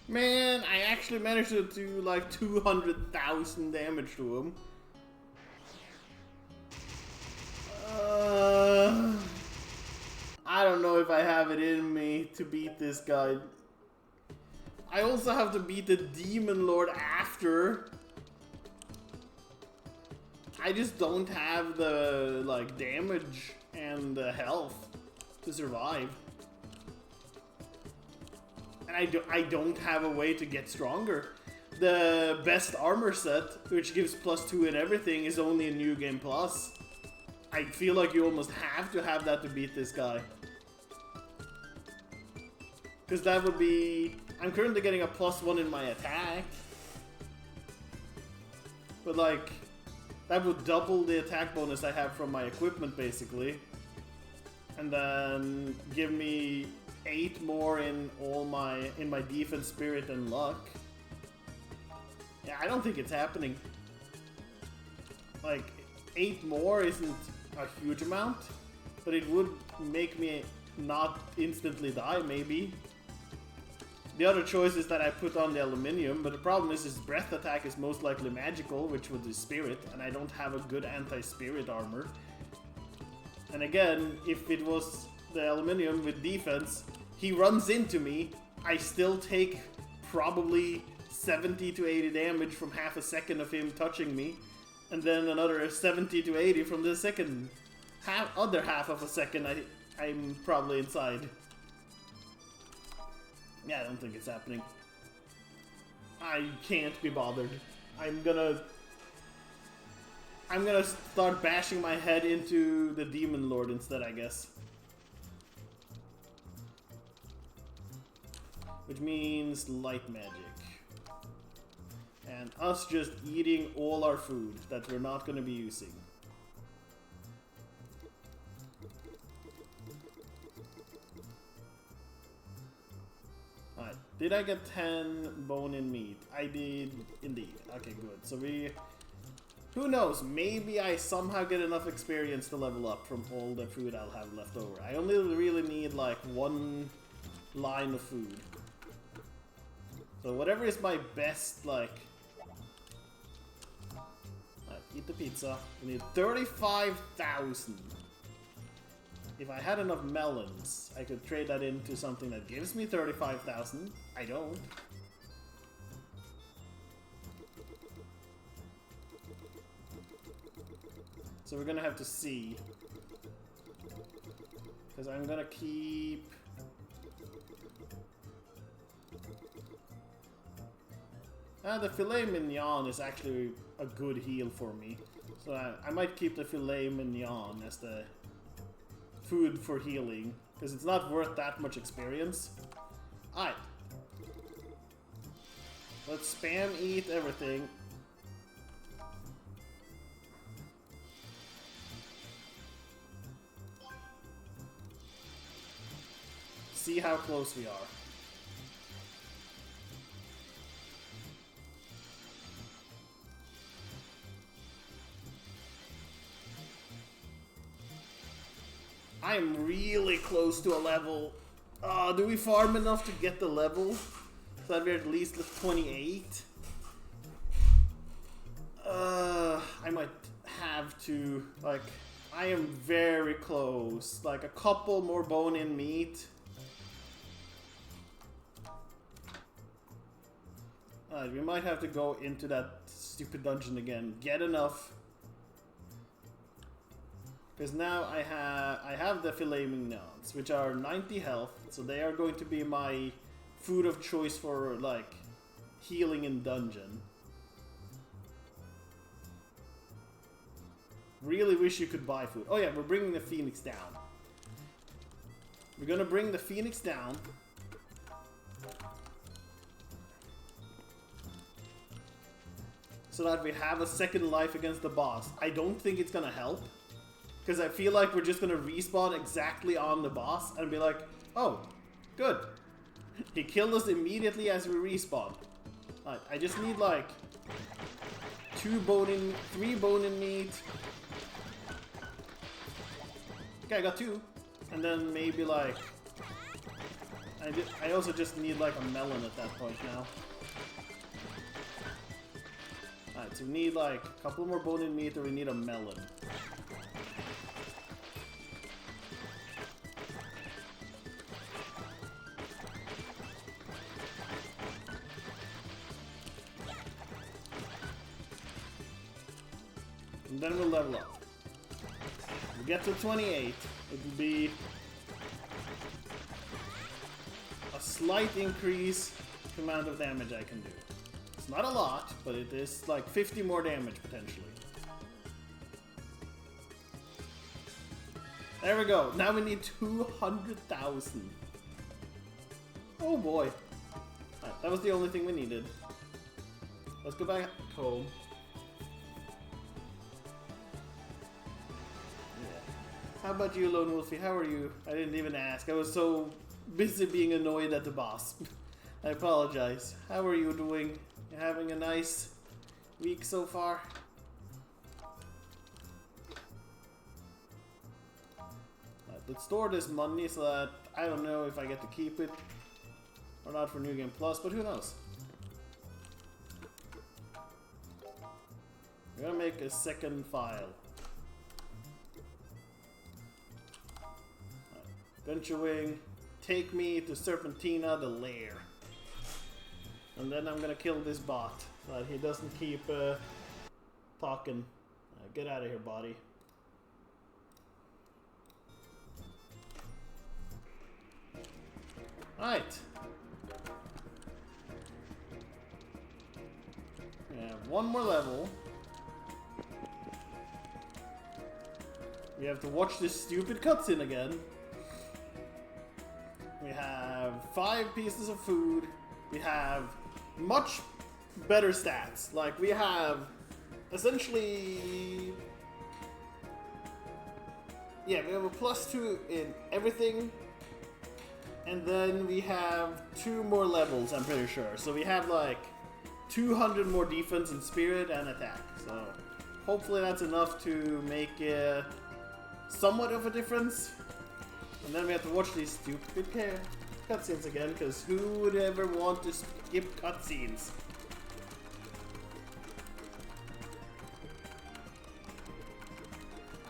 Man, I actually managed to do like 200,000 damage to him. I don't know if I have it in me to beat this guy. I also have to beat the Demon Lord after. I just don't have the like damage and the health to survive. And I don't have a way to get stronger. The best armor set, which gives +2 and everything, is only a New Game Plus. I feel like you almost have to have that to beat this guy. Because that would be... I'm currently getting a +1 in my attack. But like, that would double the attack bonus I have from my equipment basically. And then give me 8 more in my defense, spirit, and luck. Yeah, I don't think it's happening. Like, 8 more isn't a huge amount, but it would make me not instantly die, maybe. The other choice is that I put on the aluminium, but the problem is his breath attack is most likely magical, which would be spirit, and I don't have a good anti-spirit armor. And again, if it was the aluminium with defense, he runs into me, I still take probably 70 to 80 damage from half a second of him touching me, and then another 70 to 80 from the second other half of a second I'm probably inside. Yeah, I don't think it's happening. I can't be bothered. I'm gonna start bashing my head into the Demon Lord instead, I guess. Which means light magic. And us just eating all our food that we're not gonna be using. Alright, did I get 10 bone and meat? I did indeed. Okay, good. So we... Who knows, maybe I somehow get enough experience to level up from all the food I'll have left over. I only really need like one line of food. So whatever is my best, like... Eat the pizza. We need 35,000. If I had enough melons, I could trade that into something that gives me 35,000. I don't. So we're gonna have to see. Because I'm gonna keep... the filet mignon is actually a good heal for me. So I might keep the filet mignon as the food for healing. Because it's not worth that much experience. Alright. Let's spam eat everything. See how close we are. I'm really close to a level. Do we farm enough to get the level? So that we're at least 28? I might have to, like, I am very close. Like, a couple more bone in meat. We might have to go into that stupid dungeon again. Get enough. Because now I have the filet mignons, which are 90 health, so they are going to be my food of choice for, like, healing in dungeon. Really wish you could buy food. Oh yeah, we're bringing the Phoenix down. We're gonna bring the Phoenix down. So that we have a second life against the boss. I don't think it's gonna help. Because I feel like we're just gonna respawn exactly on the boss and be like, oh, good. He killed us immediately as we respawned. Alright, I just need like 3 bone in meat. Okay, I got 2. And then maybe like... I also just need like a melon at that point now. Alright, so we need like a couple more bone in meat or we need a melon. And then we'll level up. We get to 28, it will be a slight increase in the amount of damage I can do. It's not a lot, but it is like 50 more damage potentially. There we go. Now we need 200,000. Oh boy. Right, that was the only thing we needed. Let's go back home. How about you, Lone Wolfie? How are you? I didn't even ask. I was so busy being annoyed at the boss. I apologize. How are you doing? You having a nice week so far? Let's store this money so that I don't know if I get to keep it or not for New Game Plus, but who knows? We're gonna make a second file. Venture Wing, take me to Serpentina, the lair. And then I'm gonna kill this bot, so that he doesn't keep talking. Get out of here, body. Right. one more level. We have to watch this stupid cutscene again. We have 5 pieces of food. We have much better stats. Like, we have essentially... Yeah, we have a +2 in everything. And then we have 2 more levels, I'm pretty sure. So we have like 200 more defense and spirit and attack. So hopefully that's enough to make somewhat of a difference. And then we have to watch these stupid cutscenes again, because who would ever want to skip cutscenes?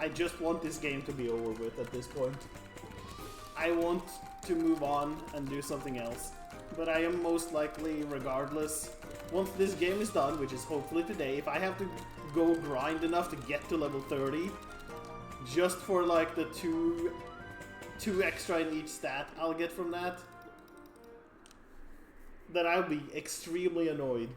I just want this game to be over with at this point. I want to move on and do something else. But I am most likely, regardless, once this game is done, which is hopefully today, if I have to go grind enough to get to level 30, just for like the two extra in each stat I'll get from that, then I'll be extremely annoyed.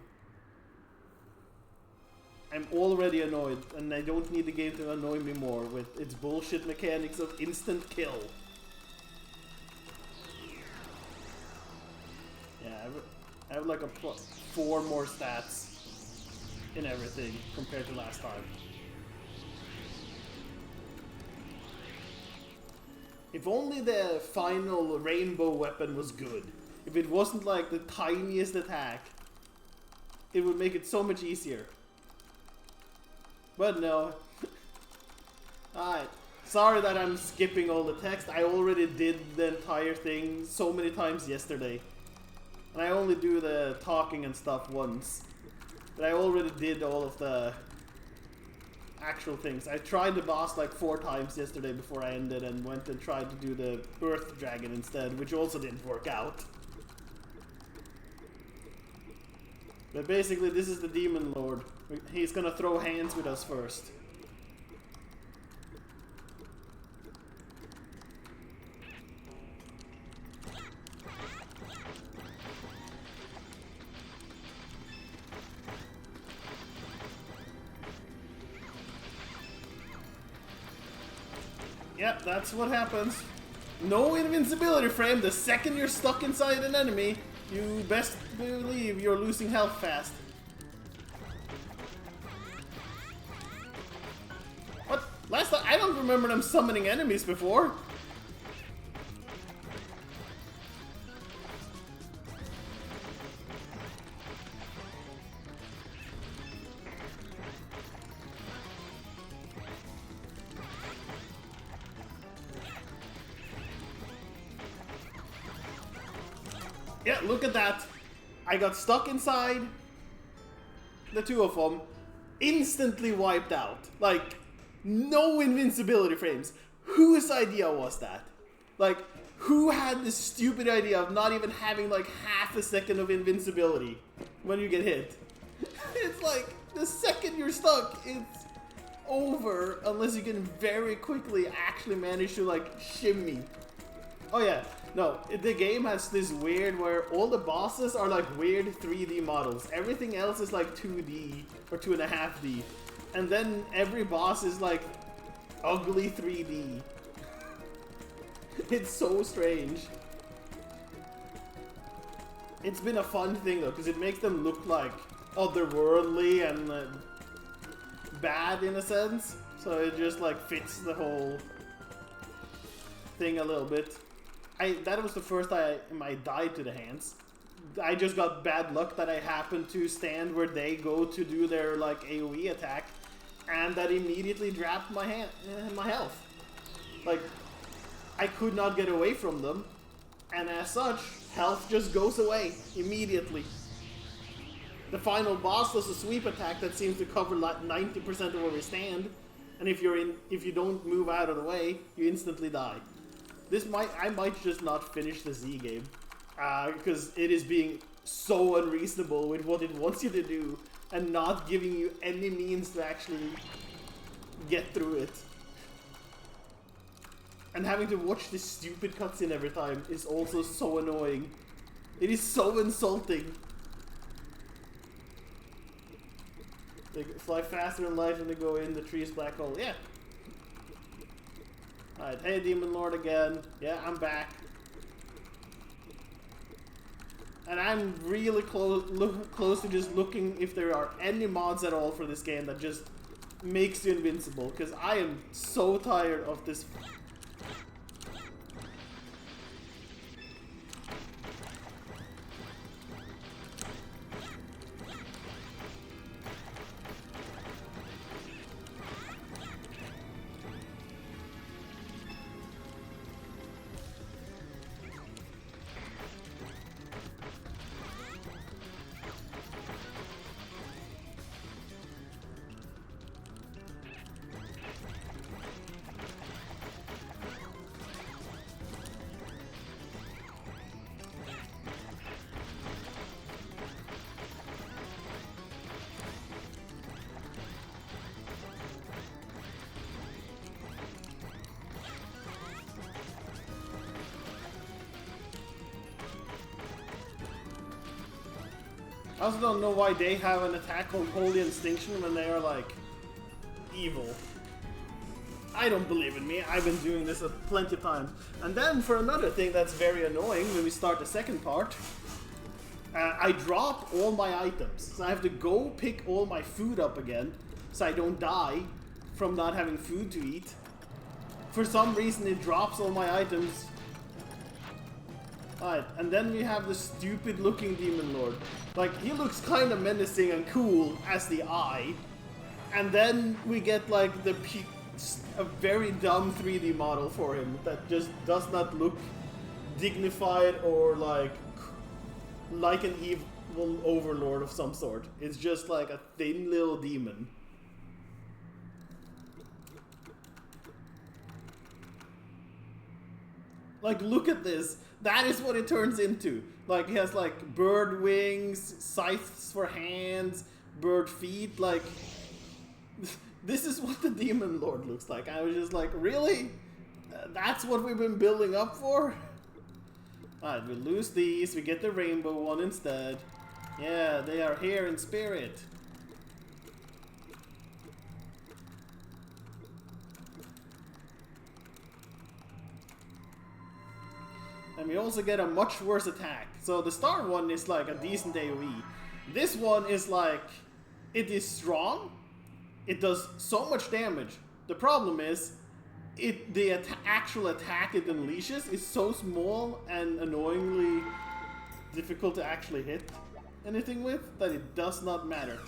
I'm already annoyed, and I don't need the game to annoy me more with its bullshit mechanics of instant kill. Yeah, I have like a +4 more stats in everything compared to last time. If only the final rainbow weapon was good. If it wasn't like the tiniest attack, it would make it so much easier. But no. Alright. Sorry that I'm skipping all the text. I already did the entire thing so many times yesterday. And I only do the talking and stuff once. But I already did all of the actual things. I tried the boss like 4 times yesterday before I ended, and went and tried to do the Earth Dragon instead, which also didn't work out. But basically this is the Demon Lord. He's gonna throw hands with us first. Yep, that's what happens. No invincibility frame. The second you're stuck inside an enemy, you best believe you're losing health fast. What? Last time, I don't remember them summoning enemies before. Yeah, look at that. I got stuck inside the 2 of them, instantly wiped out. Like, no invincibility frames. Whose idea was that? Like, who had this stupid idea of not even having like half a second of invincibility when you get hit? It's like, the second you're stuck, it's over unless you can very quickly actually manage to like shimmy. Oh yeah. No, the game has this weird where all the bosses are like weird 3D models. Everything else is like 2D or 2.5D. And then every boss is like ugly 3D. It's so strange. It's been a fun thing though, because it makes them look like otherworldly and bad in a sense. So it just like fits the whole thing a little bit. That was the first time I died to the hands. I just got bad luck that I happened to stand where they go to do their like AoE attack, and that immediately dropped my health. Like, I could not get away from them, and as such, health just goes away immediately. The final boss does a sweep attack that seems to cover like 90% of where we stand, and if you don't move out of the way, you instantly die. I might just not finish the Z game, because it is being so unreasonable with what it wants you to do, and not giving you any means to actually get through it. And having to watch this stupid cutscene every time is also so annoying. It is so insulting. They fly faster than light and they go in the tree's black hole. Yeah. Alright, hey Demon Lord again. Yeah, I'm back. And I'm really close to just looking if there are any mods at all for this game that just makes you invincible. Because I am so tired of this. I also don't know why they have an attack called Holy Instinction when they are, like, evil. I don't believe in me. I've been doing this plenty of times. And then for another thing that's very annoying when we start the second part, I drop all my items. So I have to go pick all my food up again so I don't die from not having food to eat. For some reason it drops all my items. Alright, and then we have the stupid looking Demon Lord. Like, he looks kind of menacing and cool as the eye. And then we get like a very dumb 3D model for him that just does not look dignified or like an evil overlord of some sort. It's just like a thin little demon. Like, look at this. That is what it turns into. Like, he has like bird wings, scythes for hands, bird feet. Like, this is what the Demon Lord looks like. I was just like, really? That's what we've been building up for? Alright, we lose these. We get the rainbow one instead. Yeah, they are here in spirit. And we also get a much worse attack. So the star one is like a decent AoE. This one is like, it is strong. It does so much damage. The problem is, the actual attack it unleashes is so small and annoyingly difficult to actually hit anything with that it does not matter.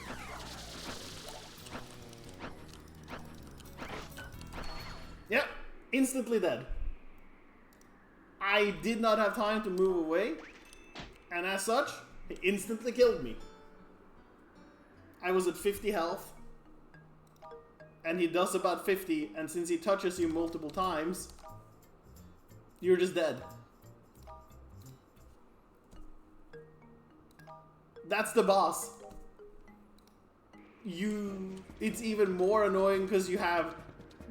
Yep, instantly dead. I did not have time to move away, and as such, he instantly killed me. I was at 50 health, and he does about 50, and since he touches you multiple times, you're just dead. That's the boss. It's even more annoying because you have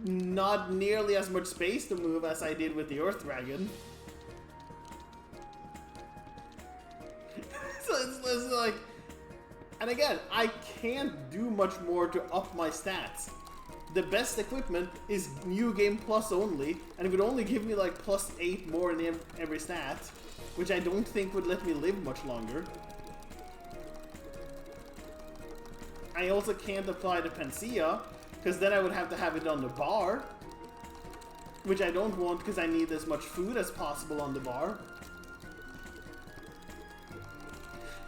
not nearly as much space to move as I did with the Earth Dragon. So it's like, and again, I can't do much more to up my stats. The best equipment is New Game Plus only, and it would only give me like +8 more in every stat, which I don't think would let me live much longer. I also can't apply the Panacea, because then I would have to have it on the bar, which I don't want because I need as much food as possible on the bar.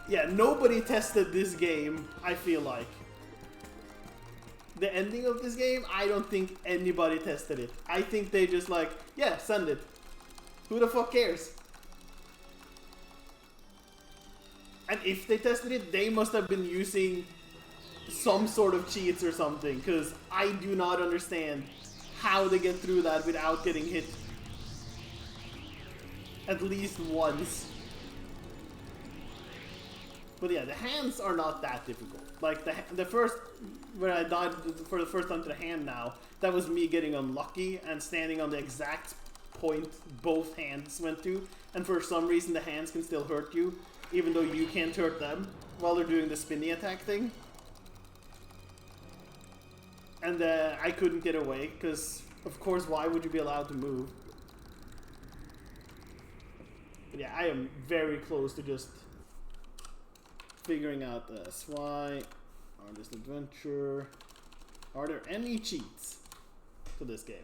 Yeah, nobody tested this game, I feel like. The ending of this game, I don't think anybody tested it. I think they just like, yeah, send it. Who the fuck cares? And if they tested it, they must have been using some sort of cheats or something, because I do not understand how they get through that without getting hit at least once. But yeah, the hands are not that difficult. Like the first, when I died for the first time to the hand now, that was me getting unlucky and standing on the exact point both hands went to, and for some reason the hands can still hurt you, even though you can't hurt them while they're doing the spinny attack thing. And I couldn't get away, because, of course, why would you be allowed to move? But yeah, I am very close to just figuring out the Zwei, Arges adventure. Are there any cheats to this game?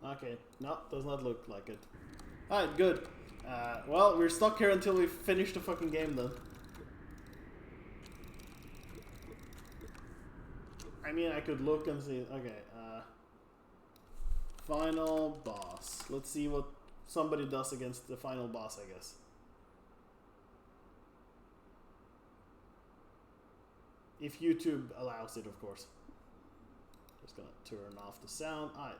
Okay, no, does not look like it. Alright, good. Well, we're stuck here until we finish the fucking game then. I mean, I could look and see. Okay, final boss. Let's see what somebody does against the final boss, I guess. If YouTube allows it, of course. Just gonna turn off the sound. Alright.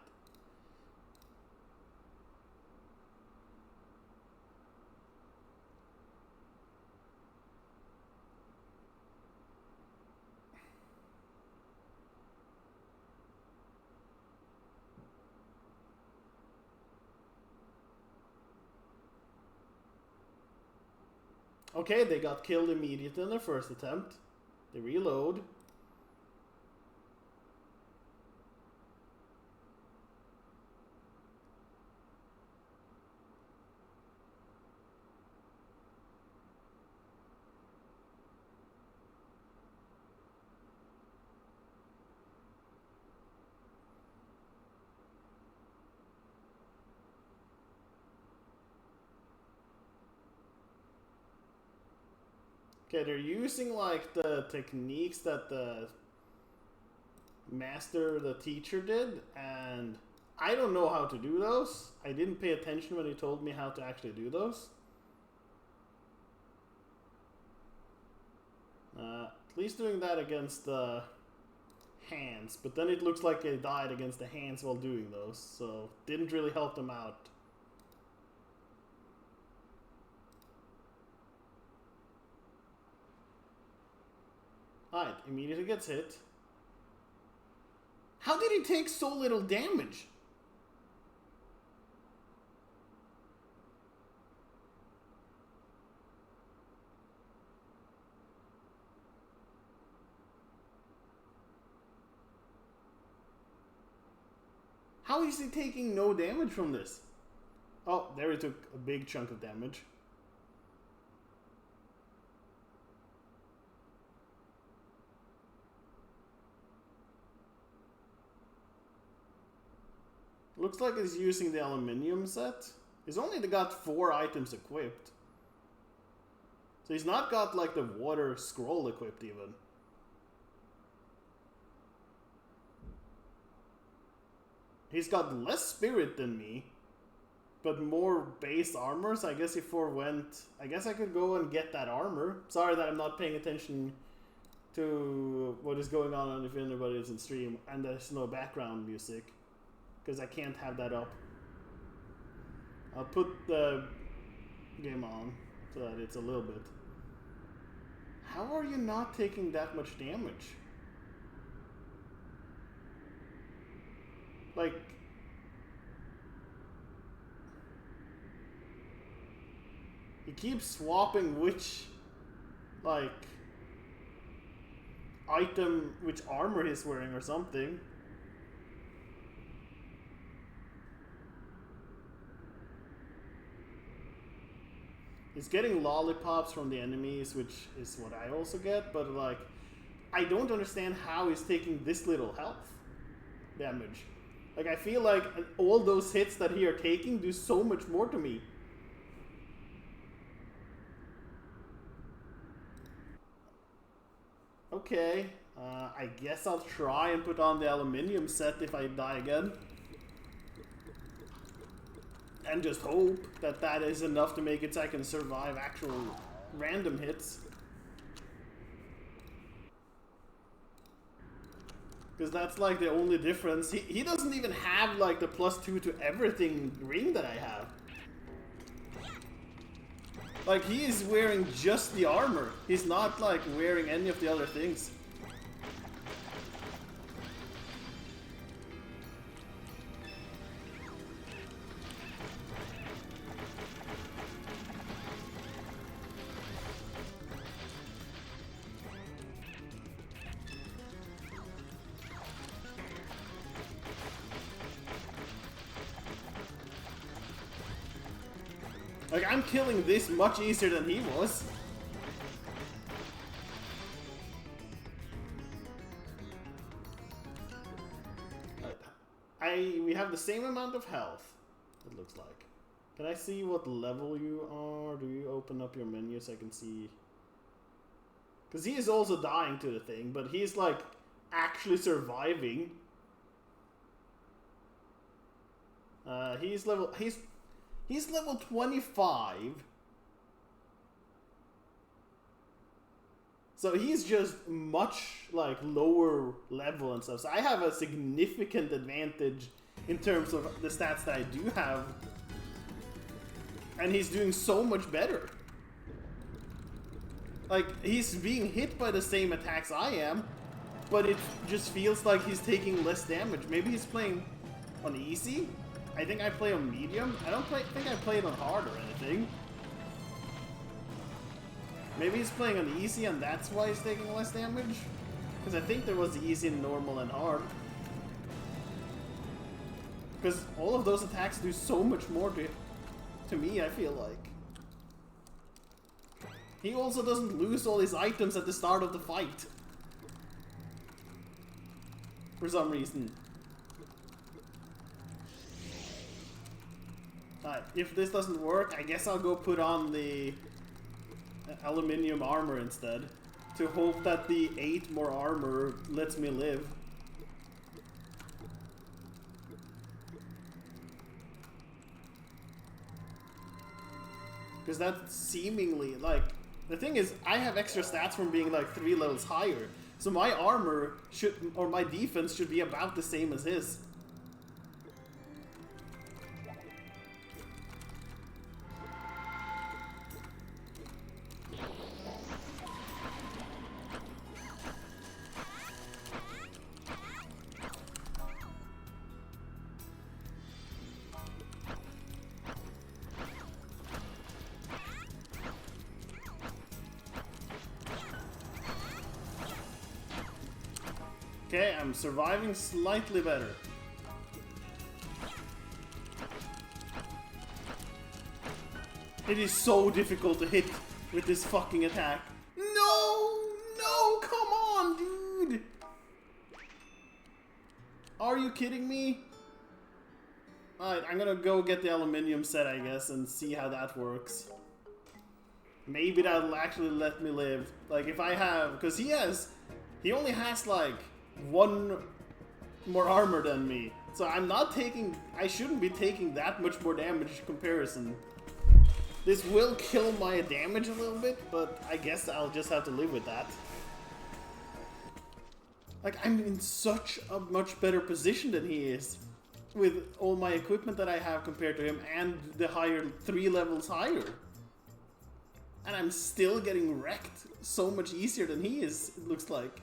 Okay, they got killed immediately in their first attempt. They reload. Okay, they're using like the techniques that the master, the teacher did, and I don't know how to do those. I didn't pay attention when he told me how to actually do those. At least doing that against the hands, but then it looks like they died against the hands while doing those, so didn't really help them out. Alright, immediately gets hit. How did he take so little damage? How is he taking no damage from this? Oh, there he took a big chunk of damage. Looks like he's using the aluminium set. He's only got 4 items equipped. So he's not got like the water scroll equipped even. He's got less spirit than me, but more base armor, so I guess he forewent... I guess I could go and get that armor. Sorry that I'm not paying attention to what is going on if anybody is in stream, and there's no background music, because I can't have that up. I'll put the game on, so that it's a little bit. How are you not taking that much damage? Like... he keeps swapping which, like, item, which armor he's wearing or something. He's getting lollipops from the enemies, which is what I also get, but like, I don't understand how he's taking this little health damage. Like, I feel like all those hits that he are taking do so much more to me. Okay, I guess I'll try and put on the aluminium set if I die again. And just hope that that is enough to make it so I can survive actual random hits. Because that's like the only difference. He doesn't even have like the +2 to everything ring that I have. Like, he is wearing just the armor. He's not like wearing any of the other things. Like, I'm killing this much easier than he was. We have the same amount of health, it looks like. Can I see what level you are? Do you open up your menu so I can see? Because he is also dying to the thing, but he's like actually surviving. He's level 25. So he's just much like lower level and stuff. So I have a significant advantage in terms of the stats that I do have. And he's doing so much better. Like, he's being hit by the same attacks I am, but it just feels like he's taking less damage. Maybe he's playing on easy? I think I play on medium. I don't think I played on hard or anything. Maybe he's playing on easy and that's why he's taking less damage? Because I think there was easy, normal, and hard. Because all of those attacks do so much more to me, I feel like. He also doesn't lose all his items at the start of the fight. For some reason. If this doesn't work, I guess I'll go put on the aluminium armor instead. To hope that the 8 more armor lets me live. Because that's seemingly, like... The thing is, I have extra stats from being like 3 levels higher. So my armor should, or my defense should be about the same as his. Okay, I'm surviving slightly better. It is so difficult to hit with this fucking attack. No! No! Come on, dude! Are you kidding me? Alright, I'm gonna go get the aluminium set, I guess, and see how that works. Maybe that'll actually let me live. Like, if I have... Because he only has, like... 1 more armor than me. So I shouldn't be taking that much more damage in comparison. This will kill my damage a little bit, but I guess I'll just have to live with that. Like, I'm in such a much better position than he is. With all my equipment that I have compared to him and the higher 3 levels higher. And I'm still getting wrecked so much easier than he is, it looks like.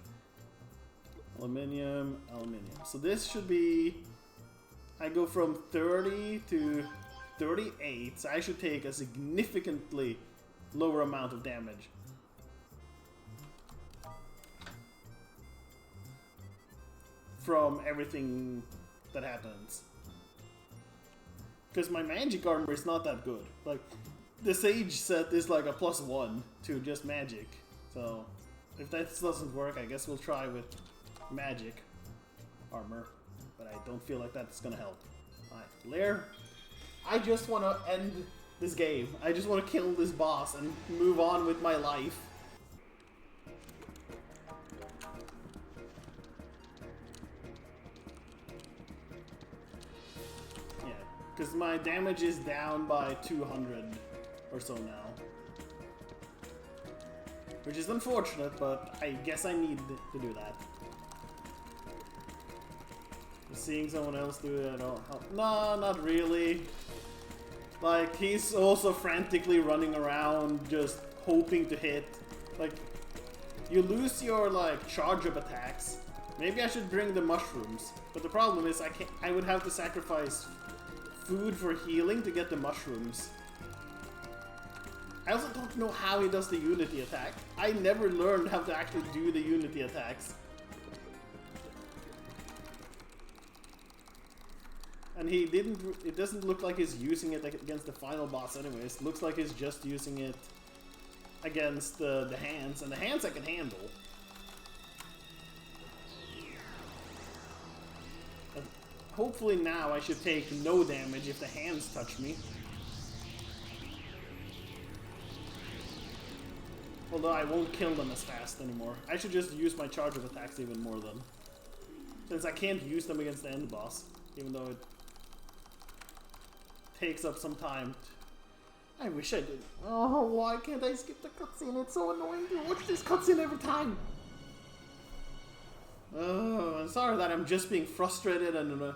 Aluminium, aluminium. So this should be... I go from 30 to 38, so I should take a significantly lower amount of damage. From everything that happens. Because my magic armor is not that good. Like, the Sage set is like a +1 to just magic. So, if that doesn't work, I guess we'll try with magic armor, but I don't feel like that's gonna help. Alright, Lair, I just want to end this game. I just want to kill this boss and move on with my life. Yeah, because my damage is down by 200 or so now. Which is unfortunate, but I guess I need to do that. seeing someone else do it at all? No, not really. Like, he's also frantically running around just hoping to hit. Like, you lose your, like, charge-up attacks. Maybe I should bring the mushrooms. But the problem is I would have to sacrifice food for healing to get the mushrooms. I also don't know how he does the unity attack. I never learned how to actually do the unity attacks. And he didn't, it doesn't look like he's using it against the final boss anyways. It looks like he's just using it against the hands, and the hands I can handle. But hopefully now I should take no damage if the hands touch me. Although I won't kill them as fast anymore. I should just use my charge of attacks even more then. Since I can't use them against the end boss, even though it takes up some time. I wish I did. Oh, why can't I skip the cutscene? It's so annoying to watch this cutscene every time. Oh, I'm sorry that I'm just being frustrated and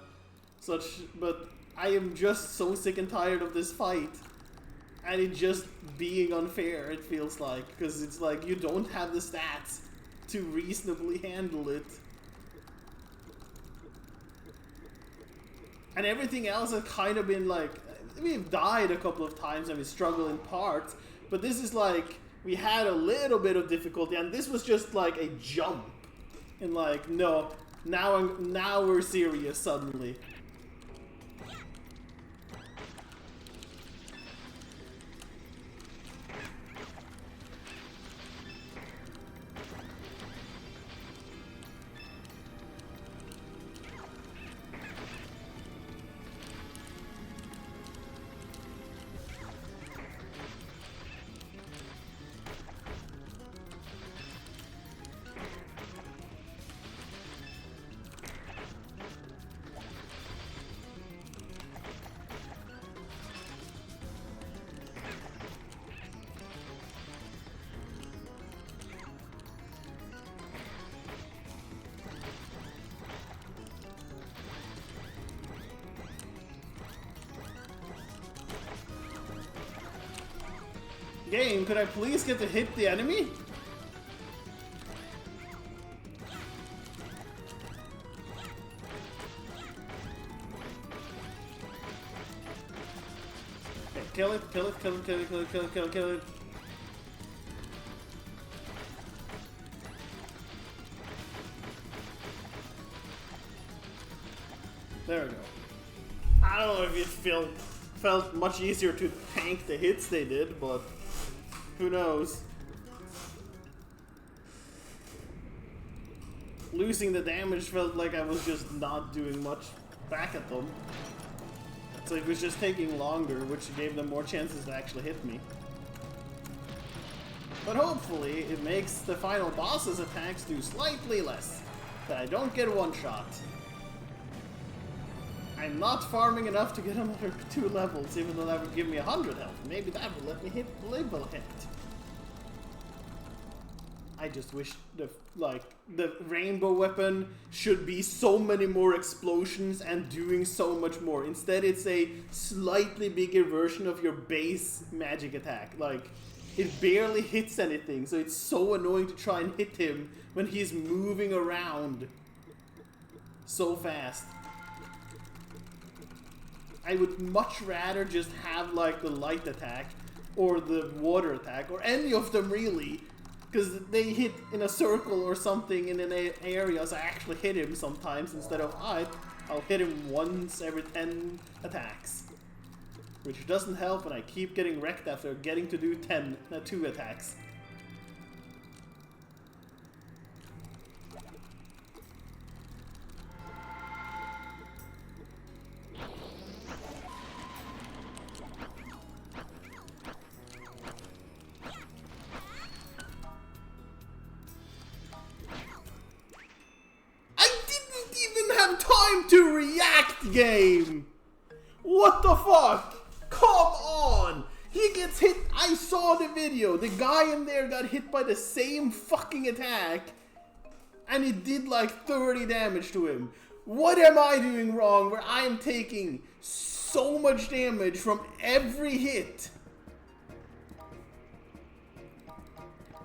such, but I am just so sick and tired of this fight. And it just being unfair, it feels like. Because it's like, you don't have the stats to reasonably handle it. And everything else has kind of been like, we've died a couple of times and we struggle in parts, but this is like, we had a little bit of difficulty, and this was just like a jump. And like, no, now we're serious suddenly. Game, could I please get to hit the enemy? Okay, kill it, kill it, kill it, kill it, kill it, kill it, kill it, kill it. There we go. I don't know if it felt much easier to tank the hits they did, but who knows? Losing the damage felt like I was just not doing much back at them. So it was just taking longer, which gave them more chances to actually hit me. But hopefully it makes the final boss's attacks do slightly less, that I don't get one shot. I'm not farming enough to get another 2 levels, even though that would give me 100 health. Maybe that would let me hit level hit. I just wish the rainbow weapon should be so many more explosions and doing so much more. Instead, it's a slightly bigger version of your base magic attack. Like, it barely hits anything, so it's so annoying to try and hit him when he's moving around so fast. I would much rather just have like the light attack or the water attack or any of them really, because they hit in a circle or something in an area, so I actually hit him sometimes instead of I'll hit him once every 10 attacks, which doesn't help, and I keep getting wrecked after getting to do 2 attacks. To react, game! What the fuck? Come on! He gets hit. I saw the video. The guy in there got hit by the same fucking attack, and it did like 30 damage to him. What am I doing wrong where I am taking so much damage from every hit?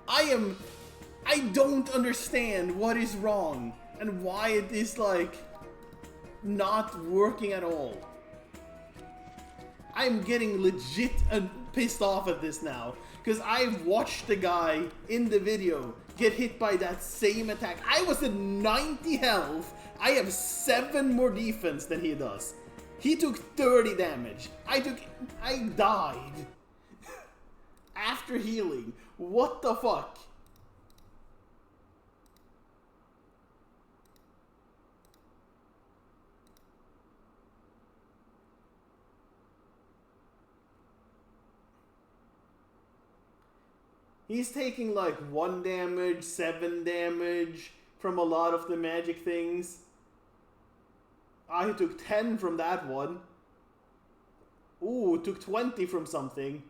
I don't understand what is wrong and why it is like not working at all. I'm getting legit pissed off at this now because I've watched the guy in the video get hit by that same attack. I was at 90 health. I have 7 more defense than he does. He took 30 damage. I died after healing. What the fuck? He's taking like 1 damage, 7 damage from a lot of the magic things. I took 10 from that one. Ooh, took 20 from something.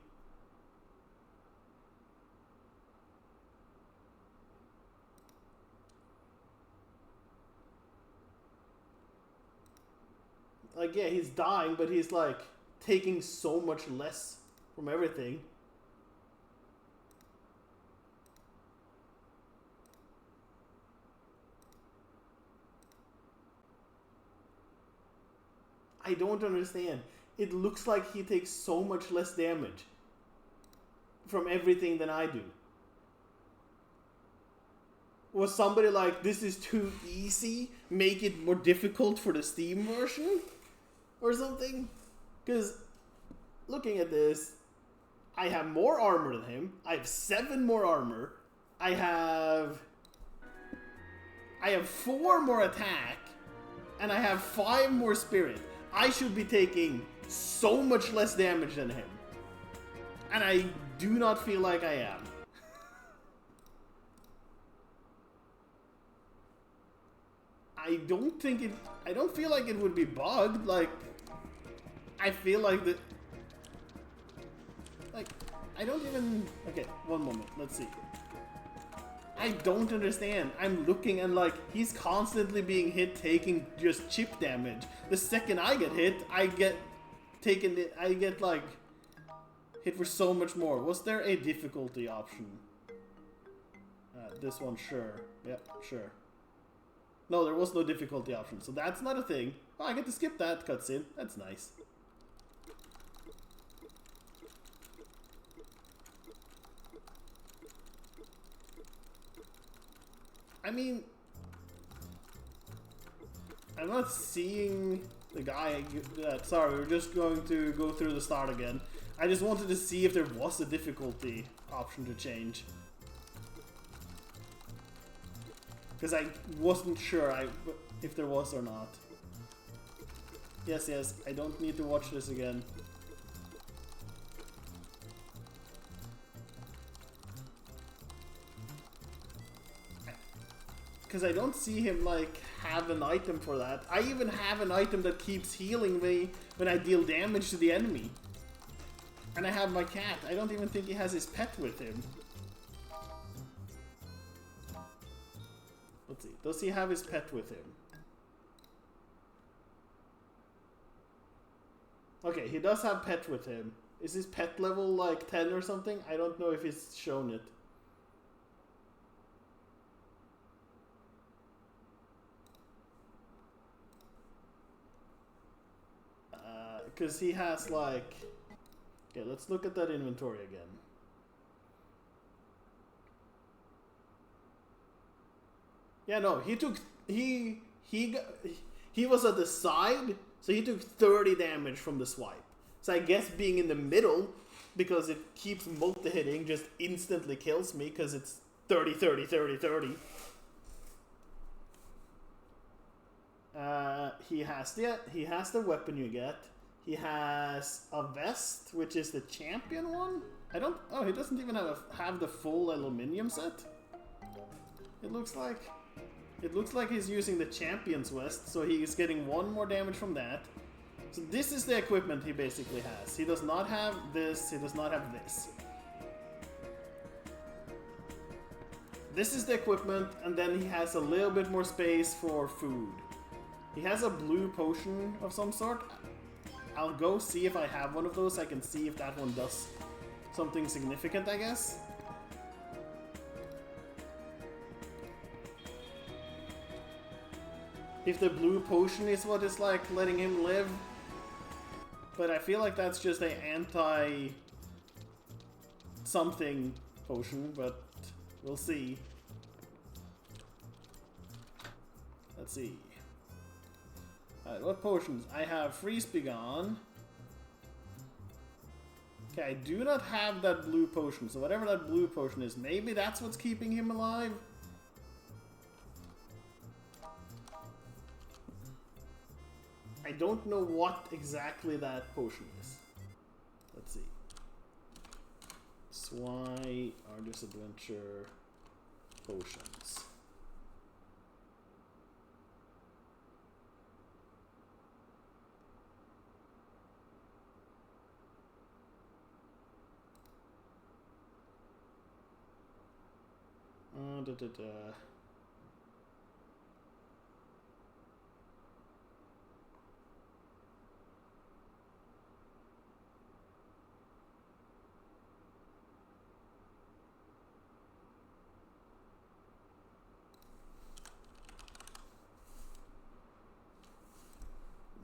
Like, yeah, he's dying, but he's like taking so much less from everything. I don't understand. It looks like he takes so much less damage from everything than I do. Was somebody like, this is too easy, make it more difficult for the Steam version? Or something? Because looking at this, I have more armor than him. I have 7 more armor. I have 4 more attack. And I have 5 more spirit. I should be taking so much less damage than him. And I do not feel like I am. I don't feel like it would be bugged. Like, I feel like that. Like, I don't even. Okay, one moment. Let's see. I don't understand. I'm looking and like, he's constantly being hit, taking just chip damage. The second I get hit, I get like hit for so much more. Was there a difficulty option? This one, sure. Yep, sure. No, there was no difficulty option, so that's not a thing. Oh, I get to skip that cutscene. That's nice. I mean, I'm not seeing the guy. Sorry, we're just going to go through the start again. I just wanted to see if there was a difficulty option to change. Because I wasn't sure if there was or not. Yes, I don't need to watch this again. Because I don't see him like have an item for that. I even have an item that keeps healing me when I deal damage to the enemy. And I have my cat. I don't even think he has his pet with him. Let's see. Does he have his pet with him? Okay, he does have pet with him. Is his pet level like 10 or something? I don't know if he's shown it. Because he has like... Okay, let's look at that inventory again. Yeah, no, he took... He was at the side, so he took 30 damage from the swipe. So I guess being in the middle, because it keeps multi-hitting, just instantly kills me, because it's 30, 30, 30, 30. He has the weapon you get. He has a vest, which is the champion one. Oh, he doesn't even have the full aluminium set. It looks like he's using the champion's vest, so he's getting 1 more damage from that. So this is the equipment he basically has. He does not have this, he does not have this. This is the equipment, and then he has a little bit more space for food. He has a blue potion of some sort. I'll go see if I have one of those. I can see if that one does something significant, I guess. If the blue potion is what is like letting him live. But I feel like that's just an anti-something potion, but we'll see. Let's see. Alright, what potions? I have Freeze Begone. Okay, I do not have that blue potion, so whatever that blue potion is, maybe that's what's keeping him alive? I don't know what exactly that potion is. Let's see. Zwei, Arges Adventure, potions.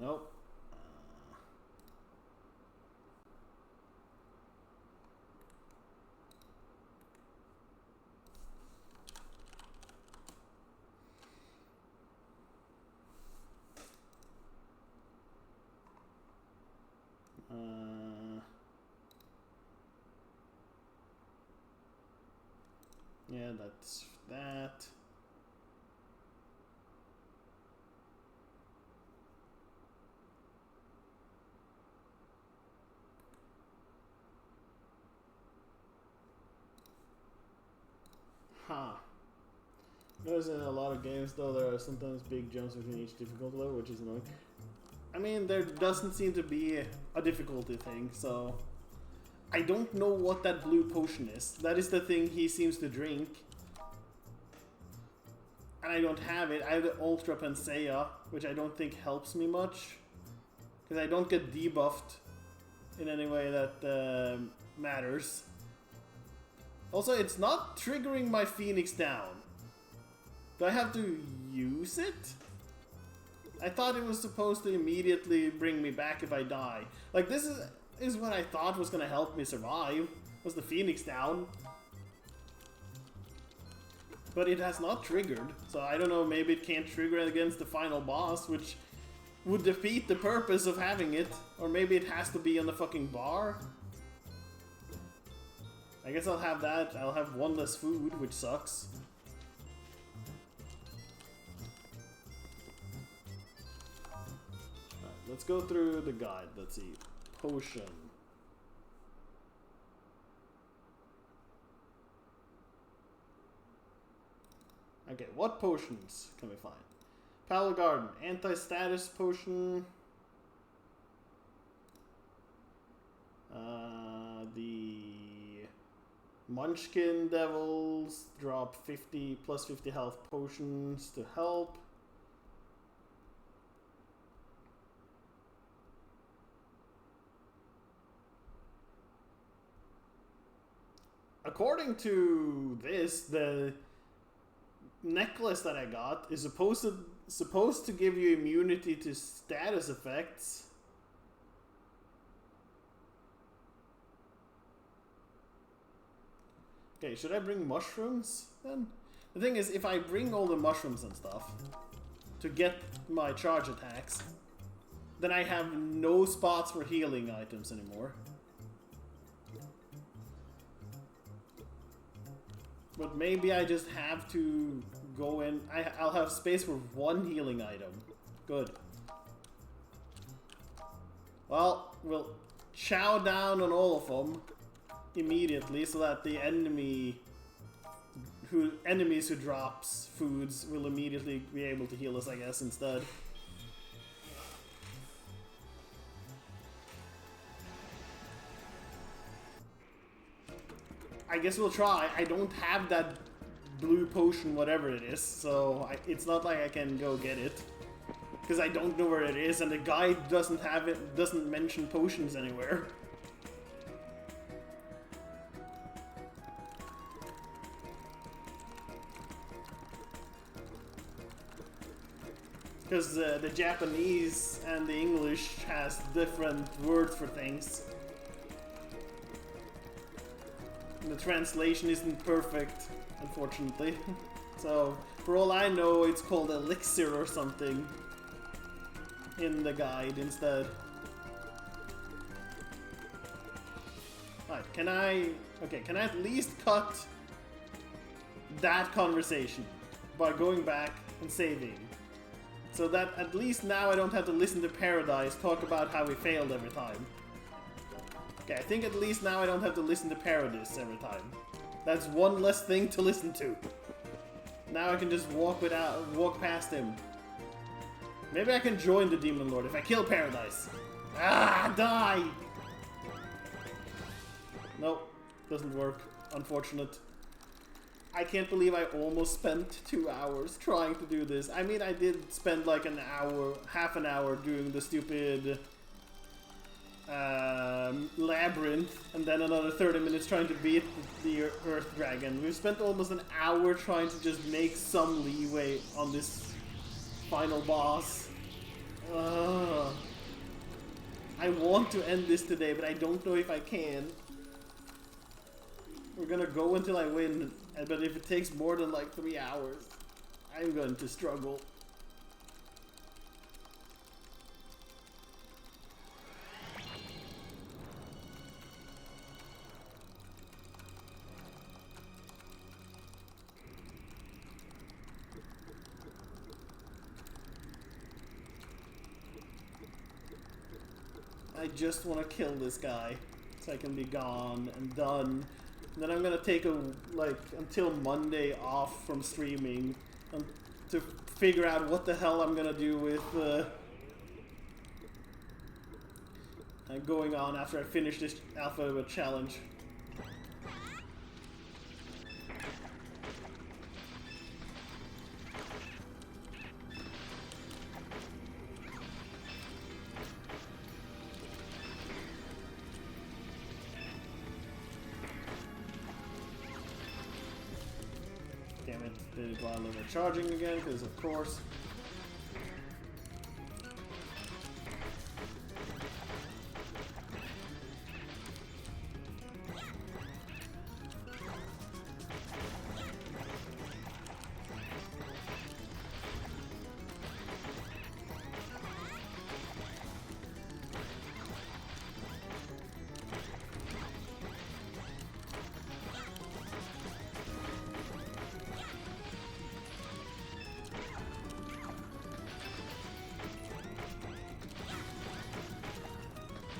Nope. Yeah, that's that. Huh. Notice in a lot of games, though, there are sometimes big jumps between each difficulty level, which is annoying. I mean, there doesn't seem to be a difficulty thing, so... I don't know what that blue potion is. That is the thing he seems to drink. And I don't have it. I have the Ultra Panacea, which I don't think helps me much. Because I don't get debuffed in any way that matters. Also, it's not triggering my Phoenix down. Do I have to use it? I thought it was supposed to immediately bring me back if I die. Like, this is what I thought was gonna help me survive, was the Phoenix down. But it has not triggered, so I don't know, maybe it can't trigger against the final boss, which would defeat the purpose of having it. Or maybe it has to be on the fucking bar. I guess I'll have that. I'll have one less food, which sucks. Alright, let's go through the guide. Let's see. Potion. Okay, what potions can we find? Palo Garden, anti-status potion. The Munchkin Devils drop 50 plus 50 health potions to help. According to this, the necklace that I got is supposed to give you immunity to status effects. Okay, should I bring mushrooms then? The thing is, if I bring all the mushrooms and stuff to get my charge attacks, then I have no spots for healing items anymore. But maybe I just have to go in. I'll have space for one healing item. Good. Well, we'll chow down on all of them immediately so that the enemies who drops foods will immediately be able to heal us, I guess, instead. I guess we'll try. I don't have that blue potion, whatever it is, so it's not like I can go get it. Because I don't know where it is, and the guide doesn't have it, doesn't mention potions anywhere. Because the Japanese and the English has different words for things. And the translation isn't perfect, unfortunately. So, for all I know, it's called elixir or something in the guide instead. Alright, can I at least cut that conversation by going back and saving? So that at least now I don't have to listen to Paradise talk about how we failed every time. Okay, I think at least now I don't have to listen to Paradise every time. That's one less thing to listen to. Now I can just walk past him. Maybe I can join the Demon Lord if I kill Paradise. Ah, die! Nope, doesn't work. Unfortunate. I can't believe I almost spent 2 hours trying to do this. I mean, I did spend like an hour, half an hour doing the stupid labyrinth, and then another 30 minutes trying to beat the Earth Dragon. We've spent almost an hour trying to just make some leeway on this final boss. I want to end this today, but I don't know if I can. We're gonna go until I win, but if it takes more than like 3 hours, I'm going to struggle. I just want to kill this guy so I can be gone and done. And then I'm gonna take until Monday off from streaming to figure out what the hell I'm gonna do with going on after I finish this alpha challenge. Damn it, did it while they were charging again, because of course.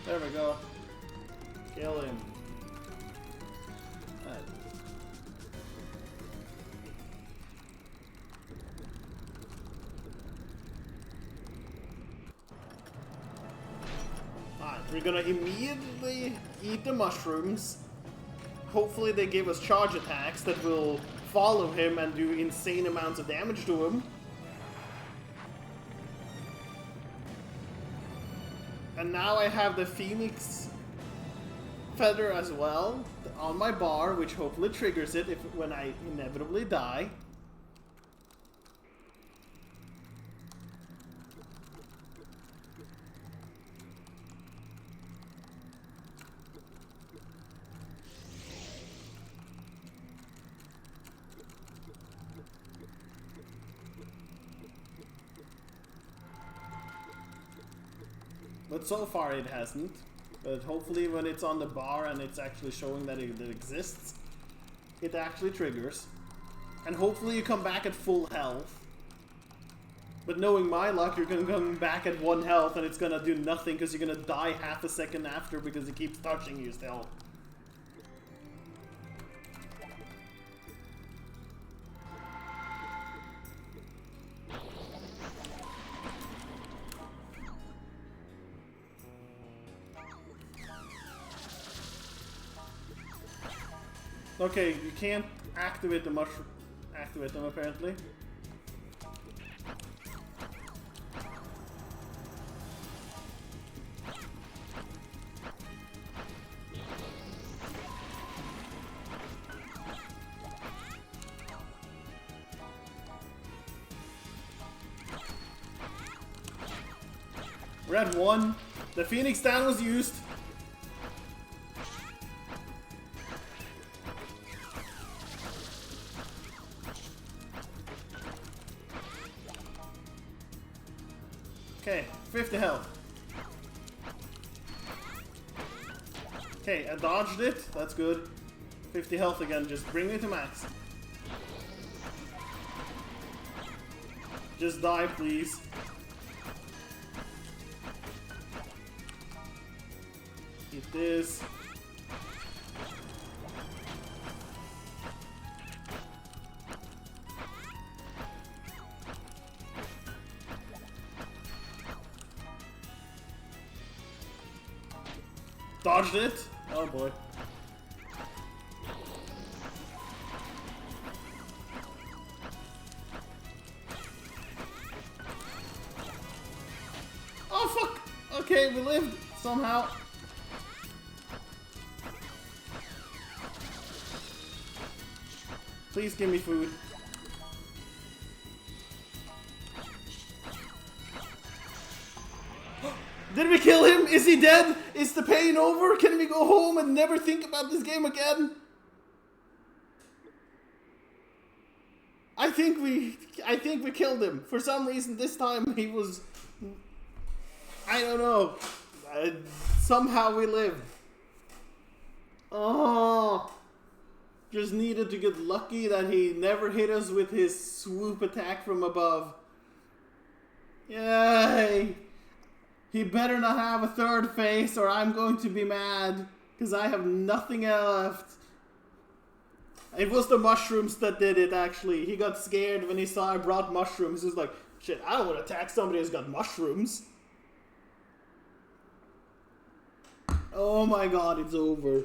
There we go. Kill him. Alright, we're gonna immediately eat the mushrooms. Hopefully they give us charge attacks that will follow him and do insane amounts of damage to him. And now I have the Phoenix Feather as well on my bar, which hopefully triggers it when I inevitably die. But so far it hasn't. But hopefully when it's on the bar and it's actually showing that it exists, it actually triggers. And hopefully you come back at full health. But knowing my luck, you're gonna come back at 1 health and it's gonna do nothing because you're gonna die half a second after because it keeps touching you still. Okay, you can't activate the activate them apparently. We're at 1. The Phoenix Down was used. Okay, 50 health. Okay, I dodged it. That's good. 50 health again. Just bring me to max. Just die, please. Eat this. Dodged it. Oh boy. Oh fuck! Okay, we lived somehow. Please give me food. Did we kill him? Is he dead? Is the pain over? Can we go home and never think about this game again? I think we killed him. For some reason this time he was... I don't know. Somehow we lived. Oh... Just needed to get lucky that he never hit us with his swoop attack from above. Yay! He better not have a third face or I'm going to be mad. Because I have nothing left. It was the mushrooms that did it, actually. He got scared when he saw I brought mushrooms. He was like, shit, I don't want to attack somebody who's got mushrooms. Oh my god, it's over.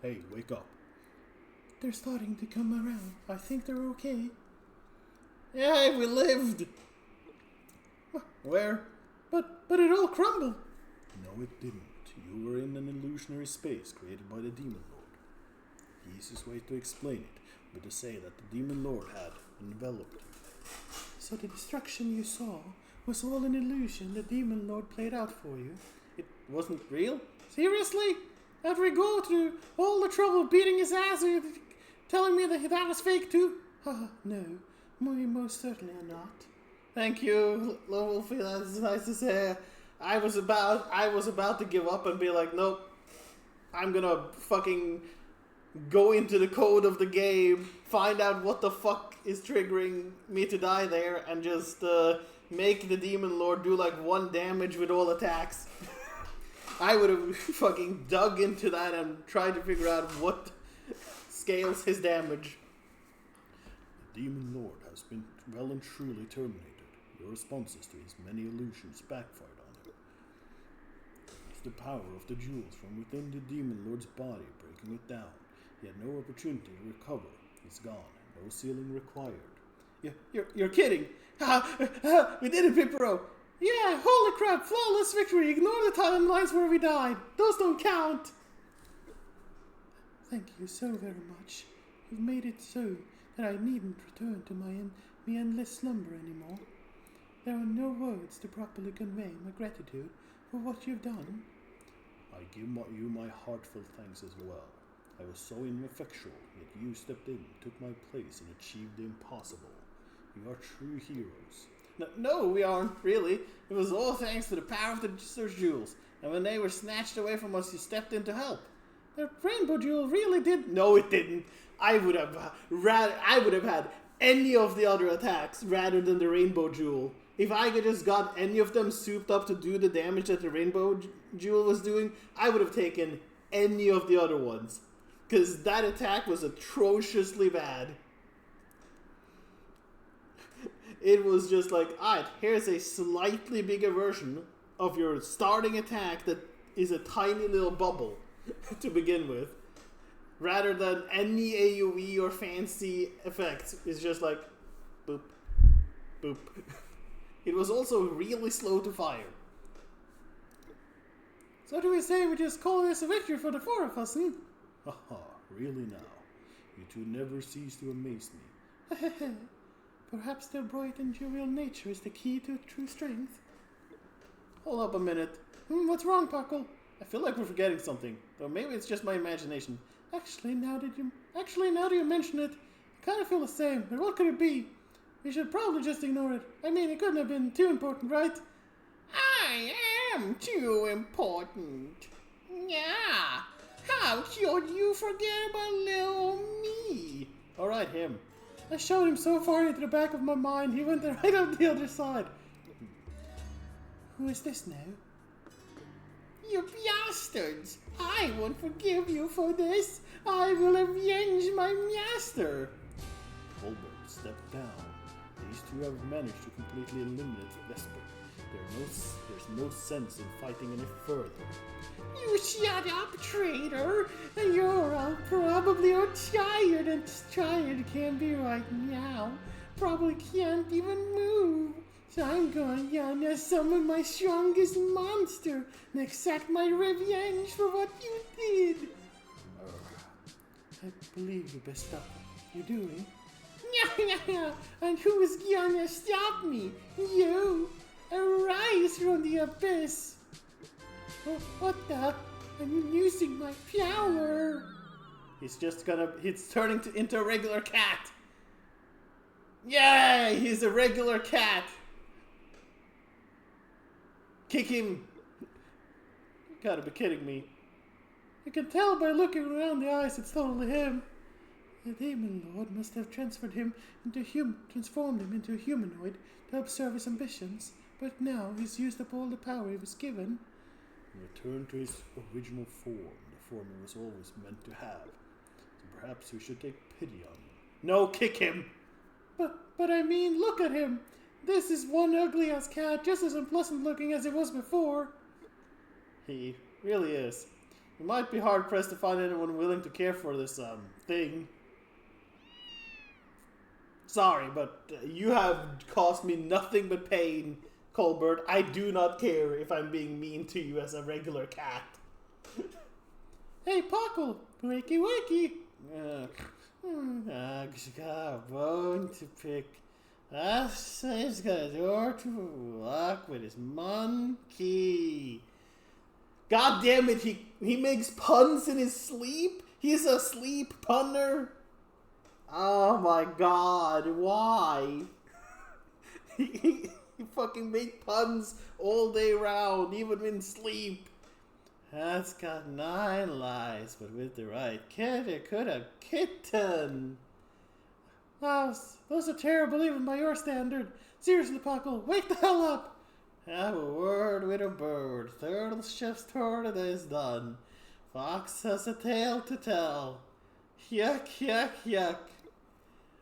Hey, wake up. They're starting to come around. I think they're okay. Yay, we lived! Where? But it all crumbled. No, it didn't. You were in an illusionary space created by the Demon Lord. The easiest way to explain it would to say that the Demon Lord had enveloped you. So the destruction you saw was all an illusion the Demon Lord played out for you? It wasn't real? Seriously? After we go through all the trouble beating his ass, are you telling me that was fake too? No. Most certainly not. Thank you, Wolfie. That's nice to say. I was about to give up and be like, nope. I'm gonna fucking go into the code of the game, find out what the fuck is triggering me to die there, and just make the Demon Lord do like 1 damage with all attacks. I would have fucking dug into that and tried to figure out what scales his damage. The Demon Lord has been well and truly terminated. Your responses to his many illusions backfired on him. It's the power of the jewels from within the Demon Lord's body breaking it down. He had no opportunity to recover. It's gone. No sealing required. You're kidding! We did it, Pipero! Yeah, holy crap, flawless victory. Ignore the timelines where we died. Those don't count. Thank you so very much. You've made it so that I needn't return to my endless slumber anymore. There are no words to properly convey my gratitude for what you've done. I give you my heartfelt thanks as well. I was so ineffectual, yet you stepped in, took my place, and achieved the impossible. You are true heroes. No, we aren't, really. It was all thanks to the power of the Search Jewels. And when they were snatched away from us, you stepped in to help. The Rainbow Jewel really did... No, it didn't. I would have had any of the other attacks rather than the Rainbow Jewel. If I could just got any of them souped up to do the damage that the Rainbow Jewel was doing, I would have taken any of the other ones. Because that attack was atrociously bad. It was just like, alright, here's a slightly bigger version of your starting attack that is a tiny little bubble to begin with. Rather than any AoE or fancy effects. It's just like, boop, boop. It was also really slow to fire. So do we say we just call this a victory for the 4 of us, hmm? Haha, really now. You two never cease to amaze me. Perhaps their bright and jovial nature is the key to true strength. Hold up a minute. What's wrong, Puckle? I feel like we're forgetting something, though maybe it's just my imagination. Actually, now that you mention it, I kind of feel the same. But what could it be? We should probably just ignore it. I mean, it couldn't have been too important, right? I am too important. Yeah. How could you forget about little me? Alright, him. I showed him so far into the back of my mind, he went right out the other side. Who is this now? You bastards! I won't forgive you for this. I will avenge my master. Colbert, step down. These two have managed to completely eliminate Vesper. There's no sense in fighting any further. You shut up, traitor! You're all probably tired, and tired can't be right now. Probably can't even move. So I'm going down to summon my strongest monster and exact my revenge for what you did. I believe you best stop what you're doing. Yeah, and who's gonna stop me? You! Arise from the abyss! Oh, what the? I'm using my power! He's turning into a regular cat! Yay! He's a regular cat! Kick him! You gotta be kidding me. You can tell by looking around the eyes it's totally him. The Demon Lord must have transformed him into a humanoid to help serve his ambitions, but now he's used up all the power he was given. Return to his original form, the form he was always meant to have. So perhaps we should take pity on him. No, kick him! But I mean, look at him! This is one ugly-ass cat, just as unpleasant looking as he was before. He really is. You might be hard-pressed to find anyone willing to care for this, thing. Sorry, but you have caused me nothing but pain, Colbert. I do not care if I'm being mean to you as a regular cat. Hey, Puckle! Wakey, wakey! I've got a bone to pick. He's got a door to lock with his monkey. God damn it, he makes puns in his sleep? He's a sleep punner? Oh my god, why? he fucking make puns all day round, even in sleep. That's got 9 lives, but with the right kid, it could have kitten. Wow, those are terrible even by your standard. Seriously, Puckle, wake the hell up! Have a word with a bird. Turtle chef's tour is done. Fox has a tale to tell. Yuck, yuck, yuck.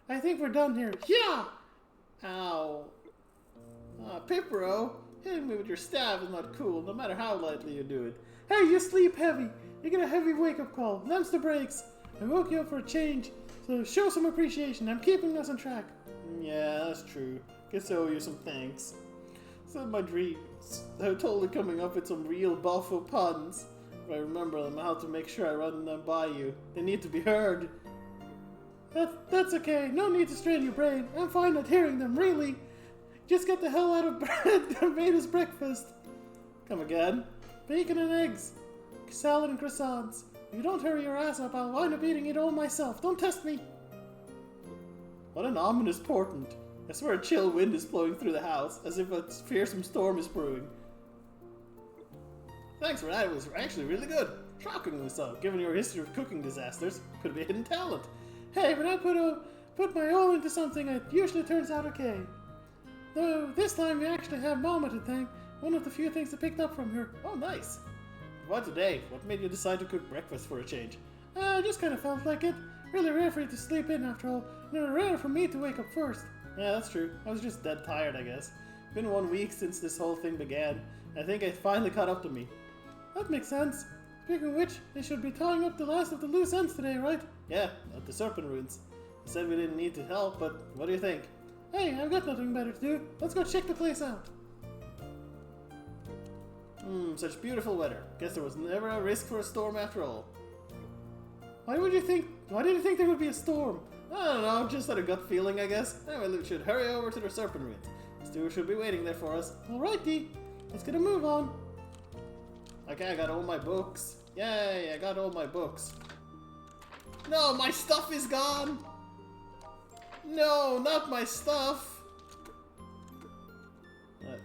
I think we're done here. Yeah! Ow. Pipero, hitting me with your staff is not cool, no matter how lightly you do it. Hey, you sleep heavy. You get a heavy wake-up call. Them's the breaks. I woke you up for a change, so show some appreciation. I'm keeping us on track. Yeah, that's true. Guess I owe you some thanks. Some of my dreams. They're totally coming up with some real buffo puns. If I remember them, I'll have to make sure I run them by you. They need to be heard. That's okay. No need to strain your brain. I'm fine at hearing them, really. Just get the hell out of bed and made us breakfast. Come again. Bacon and eggs. Salad and croissants. If you don't hurry your ass up, I'll wind up eating it all myself. Don't test me. What an ominous portent. I swear a chill wind is blowing through the house, as if a fearsome storm is brewing. Thanks for that, it was actually really good. Shockingly so, given your history of cooking disasters. Could be a hidden talent. Hey, when I put my all into something, it usually turns out okay. Though, this time we actually have Mama to thank. One of the few things I picked up from her. Oh, nice. What today? What made you decide to cook breakfast for a change? I just kind of felt like it. Really rare for you to sleep in after all. And rare for me to wake up first. Yeah, that's true. I was just dead tired, I guess. Been 1 week since this whole thing began. I think it finally caught up to me. That makes sense. Speaking of which, they should be tying up the last of the loose ends today, right? Yeah, at the Serpent Ruins. They said we didn't need to help, but what do you think? Hey, I've got nothing better to do. Let's go check the place out. Such beautiful weather. Guess there was never a risk for a storm after all. Why did you think there would be a storm? I don't know, just had a gut feeling, I guess. Anyway, we should hurry over to the Serpent Ruins. Stu should be waiting there for us. Alrighty, let's get a move on. Okay, I got all my books. Yay, I got all my books. No, my stuff is gone! No, not my stuff!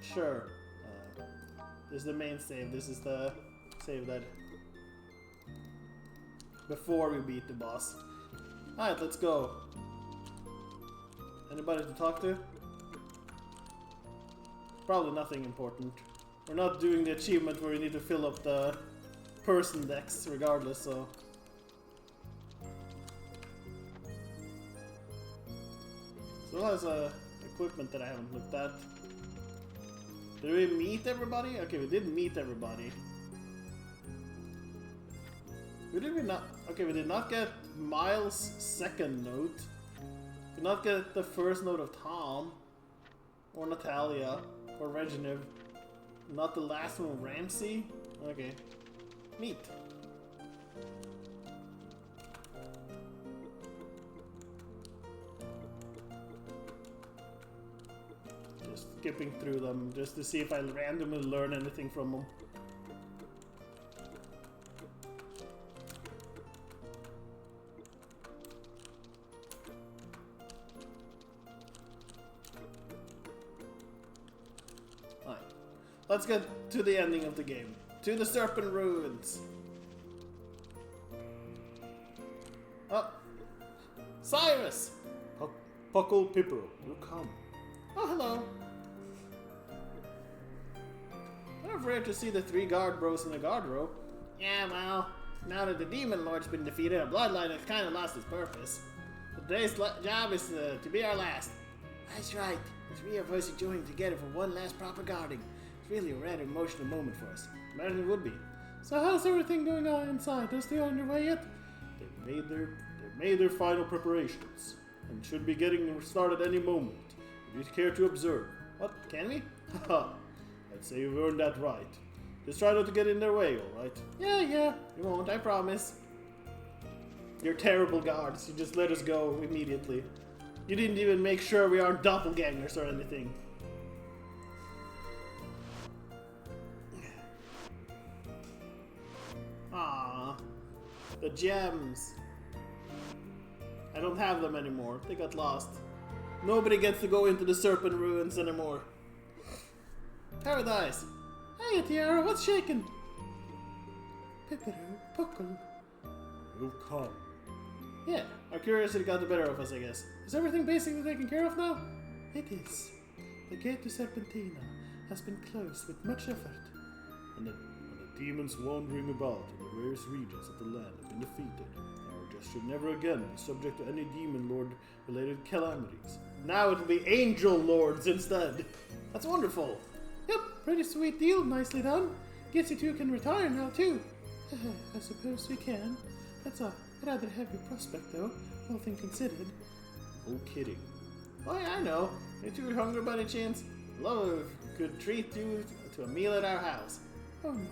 Sure. This is the main save. This is the save that... before we beat the boss. Alright, let's go. Anybody to talk to? Probably nothing important. We're not doing the achievement where we need to fill up the person decks regardless, so... Still has equipment that I haven't looked at. Did we meet everybody? Okay, we did meet everybody. Who did we not? Okay, we did not get Miles' second note. Did not get the first note of Tom. Or Natalia. Or Reginald. Not the last one, Ramsey? Okay. Meet. Just skipping through them just to see if I randomly learn anything from them. Alright. Let's get to the ending of the game. To the Serpent Ruins. Oh. Cyrus! Puckle Pipper, you come. Oh, hello. I'm afraid to see the three guard bros in the guard row. Yeah, well, now that the Demon Lord's been defeated, our bloodline has kind of lost its purpose. But today's job is to be our last. That's right. The three of us are joining together for one last proper guarding. It's really a rather emotional moment for us. Imagine it would be. So how's everything going on inside? Are they on their way yet? They've made their final preparations and should be getting started any moment. Would you care to observe? What? Can we? Haha. I'd say you've earned that right. Just try not to get in their way, alright? Yeah. You won't, I promise. You're terrible guards. You just let us go immediately. You didn't even make sure we aren't doppelgangers or anything. Ah, the gems. I don't have them anymore. They got lost. Nobody gets to go into the Serpent Ruins anymore. Paradise. Hey, Tiara, what's shaking? Pipperu, Puckle. You've come. Yeah, our curiosity got the better of us, I guess. Is everything basically taken care of now? It is. The gate to Serpentina has been closed with much effort. And the demons wandering about in the various regions of the land have been defeated. Arges should never again be subject to any demon lord-related calamities. Now it'll be angel lords instead. That's wonderful. Yep, pretty sweet deal. Nicely done. Guess you two can retire now, too. I suppose we can. That's a rather heavy prospect, though, all things considered. No kidding. Oh, yeah, I know. You two hungry by any chance? Love could treat you to a meal at our house. Oh my,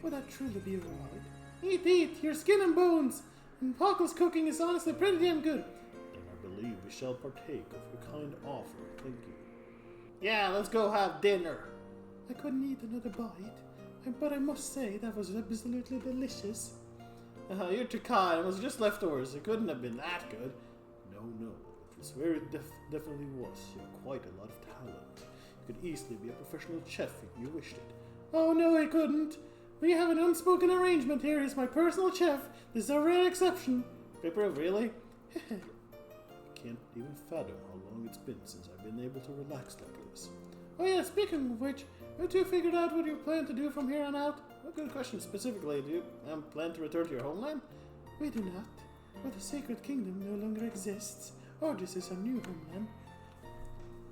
would that truly be alright? Eat, your skin and bones! And Puckle's cooking is honestly pretty damn good. Then I believe we shall partake of your kind offer, thank you. Yeah, let's go have dinner. I couldn't eat another bite, but I must say that was absolutely delicious. You're too kind. It was just leftovers. It couldn't have been that good. No. I swear it definitely was. You have quite a lot of talent. You could easily be a professional chef if you wished it. Oh, no, I couldn't. We have an unspoken arrangement here. He's my personal chef. This is a rare exception. Pipper, really? I can't even fathom how long it's been since I've been able to relax like this. Oh yeah, speaking of which, you two figured out what you plan to do from here on out? What good question specifically. Do you plan to return to your homeland? We do not. But the Sacred Kingdom no longer exists. Arges is our new homeland.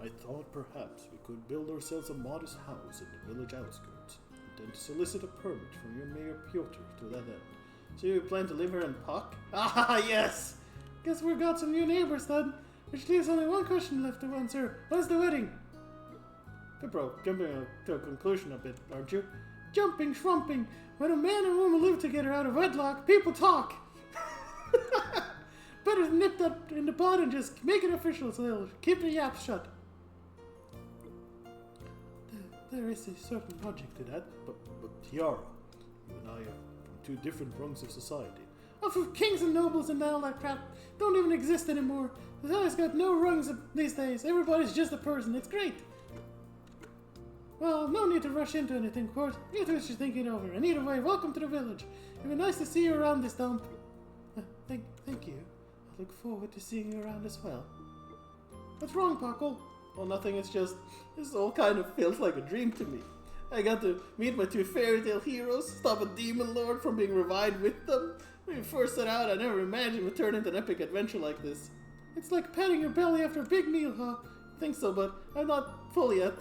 I thought perhaps we could build ourselves a modest house in the village outskirts, and then solicit a permit from your Mayor Piotr to that end. So you plan to live here in Puck? Ah, yes! Guess we've got some new neighbors then, which leaves only one question left to answer. When's the wedding? Pipro, jumping to a conclusion a bit, aren't you? Jumping, shrumping. When a man and woman live together out of wedlock, people talk. better to nip that in the bud and just make it official so they'll keep the yaps shut. There is a certain logic to that, but Tiara, you and I are from two different rungs of society. Oh, for kings and nobles and all that crap don't even exist anymore. Society's got no rungs these days. Everybody's just a person. It's great. Well, no need to rush into anything, of course. You two should think it over. And either way, welcome to the village. It would be nice to see you around this dump. Thank you. I look forward to seeing you around as well. What's wrong, Puckle? Well, nothing. It's just this all kind of feels like a dream to me. I got to meet my two fairy tale heroes, stop a demon lord from being revived with them. When we first set out, I never imagined it would turn into an epic adventure like this. It's like patting your belly after a big meal, huh? I think so, but I'm not full yet.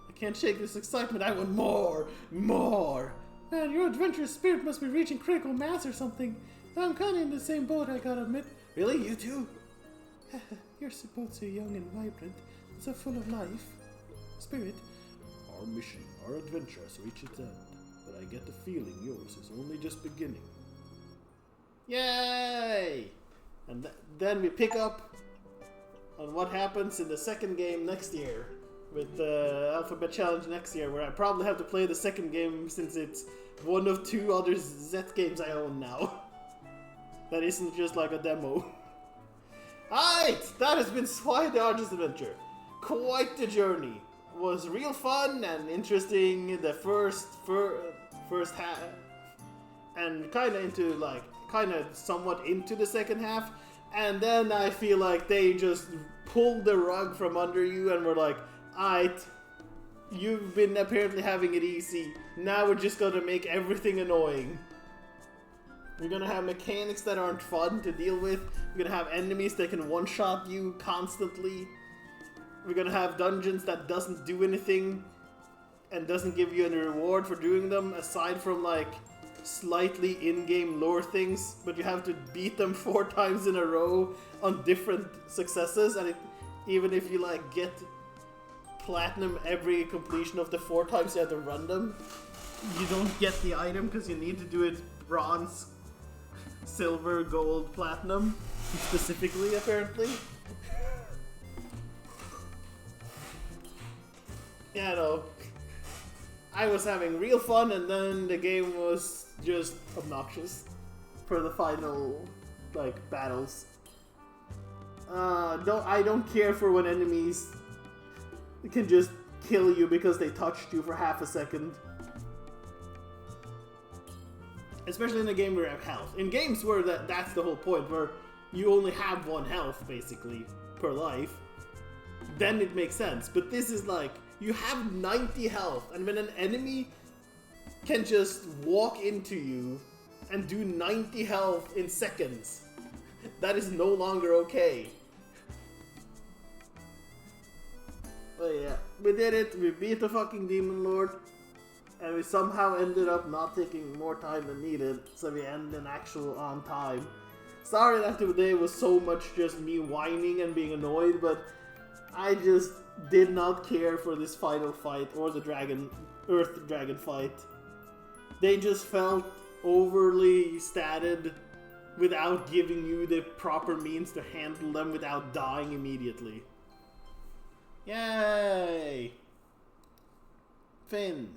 I can't shake this excitement. I want more! More! Man, your adventurous spirit must be reaching critical mass or something. I'm kinda in the same boat, I gotta admit. Really? You too? You're both so young and vibrant, so full of life. Spirit. Our mission, our adventure has reached its end, but I get the feeling yours is only just beginning. Yay! And then we pick up on what happens in the second game next year, with the Alphabet Challenge next year, where I probably have to play the second game since it's one of two other Z games I own now. That isn't just like a demo. Alright, that has been Zwei the Arges adventure. Quite the journey. It was real fun and interesting the first half, and kind of somewhat into the second half, and then I feel like they just pulled the rug from under you and were like, alright, you've been apparently having it easy, now we're just gonna make everything annoying. We're gonna have mechanics that aren't fun to deal with, we're gonna have enemies that can one-shot you constantly, we're gonna have dungeons that doesn't do anything and doesn't give you any reward for doing them, aside from like slightly in-game lore things, but you have to beat them 4 times in a row on different successes, and even if you like get platinum every completion of the 4 times you have to run them, you don't get the item because you need to do it bronze, silver, gold, platinum specifically, apparently. Yeah, no. I was having real fun, and then the game was just obnoxious for the final, like, battles. I don't care for when enemies can just kill you because they touched you for half a second. Especially in a game where you have health. In games where that's the whole point, where you only have 1 health, basically, per life, then it makes sense. But this is like, you have 90 health, and when an enemy can just walk into you and do 90 health in seconds, that is no longer okay. But yeah, we did it, we beat the fucking Demon Lord, and we somehow ended up not taking more time than needed, so we ended in actual on time. Sorry that today was so much just me whining and being annoyed, but I just did not care for this final fight or the Earth Dragon fight. They just felt overly statted without giving you the proper means to handle them without dying immediately. Yay! Finn.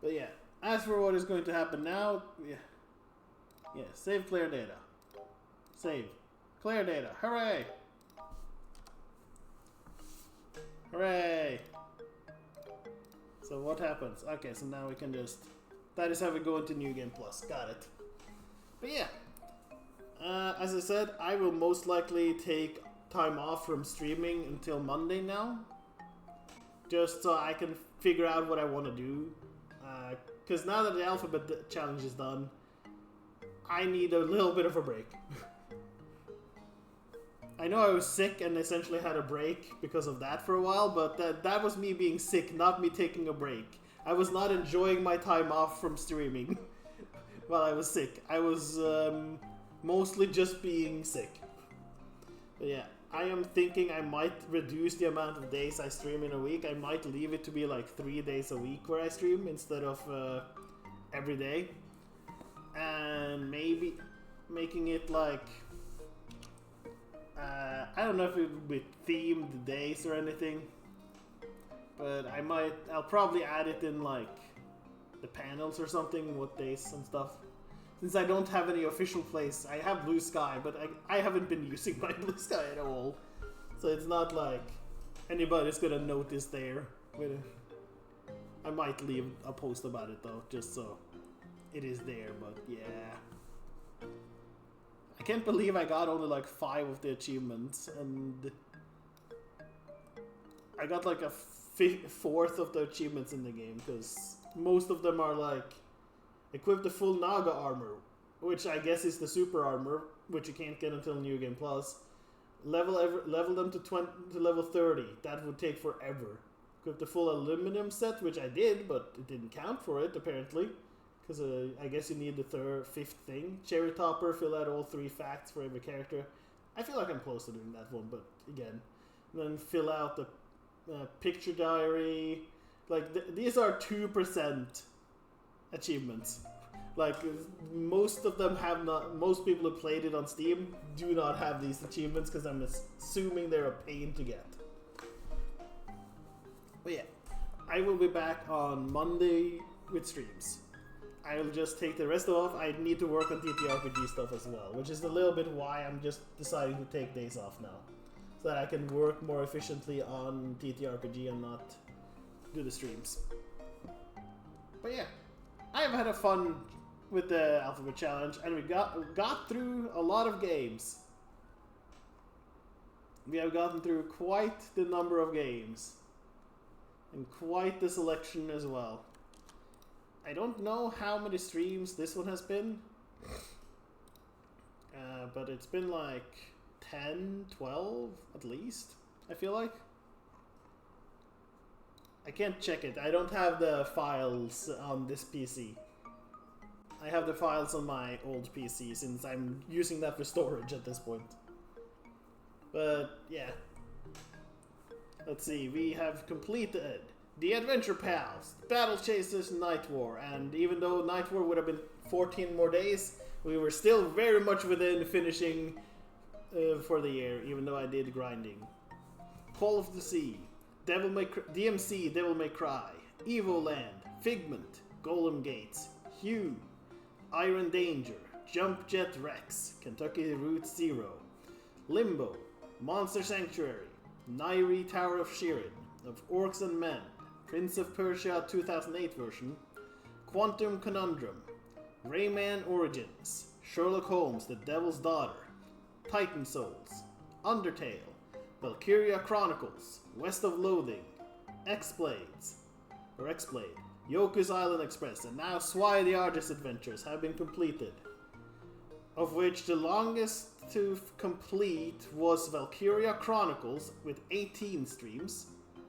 But yeah, as for what is going to happen now, yeah, save player data. Save. Clear data. Hooray! Hooray! So what happens? Okay, so now we can just... That is how we go into New Game Plus. Got it. But yeah. As I said, I will most likely take time off from streaming until Monday now. Just so I can figure out what I want to do. Because now that the Alphabet Challenge is done, I need a little bit of a break. I know I was sick and essentially had a break because of that for a while, but that was me being sick, not me taking a break. I was not enjoying my time off from streaming while I was sick. I was mostly just being sick. But yeah, I am thinking I might reduce the amount of days I stream in a week. I might leave it to be like 3 days a week where I stream instead of every day. And maybe making it like I don't know if it would be themed days or anything, but I'll probably add it in like the panels or something, what days and stuff. Since I don't have any official place, I have Blue Sky, but I haven't been using my Blue Sky at all. So it's not like anybody's gonna notice there. I might leave a post about it though, just so it is there, but yeah. I can't believe I got only like 5 of the achievements, and I got like a fourth of the achievements in the game, because most of them are like equip the full Naga armor, which I guess is the super armor, which you can't get until New Game Plus. Level them to level 30. That would take forever. Equip the full aluminum set, which I did, but it didn't count for it apparently, because I guess you need the fifth thing. Cherry Topper, fill out all 3 facts for every character. I feel like I'm close to doing that one, but again, then fill out the picture diary. Like these are 2% achievements. Like most of them have not. Most people who played it on Steam do not have these achievements, because I'm assuming they're a pain to get. But yeah, I will be back on Monday with streams. I will just take the rest off. I need to work on TTRPG stuff as well, which is a little bit why I'm just deciding to take days off now, so that I can work more efficiently on TTRPG and not do the streams. But yeah, I have had a fun with the Alphabet Challenge, and we got through a lot of games. We have gotten through quite the number of games, and quite the selection as well. I don't know how many streams this one has been, but it's been like 10, 12 at least, I feel like. I can't check it. I don't have the files on this PC. I have the files on my old PC, since I'm using that for storage at this point. But yeah. Let's see, we have completed the Adventure Pals, Battle Chasers, Night War, and even though Night War would have been 14 more days, we were still very much within finishing for the year, even though I did grinding. Call of the Sea, DMC, Devil May Cry, Evo Land, Figment, Golem Gates, Hue, Iron Danger, Jump Jet Rex, Kentucky Route Zero, Limbo, Monster Sanctuary, Nairi Tower of Shirin, of Orcs and Men, Prince of Persia 2008 version, Quantum Conundrum, Rayman Origins, Sherlock Holmes, The Devil's Daughter, Titan Souls, Undertale, Valkyria Chronicles, West of Loathing, X-Blade, Yoku's Island Express, and now Zwei the Arges adventures have been completed, of which the longest to complete was Valkyria Chronicles with 18 streams.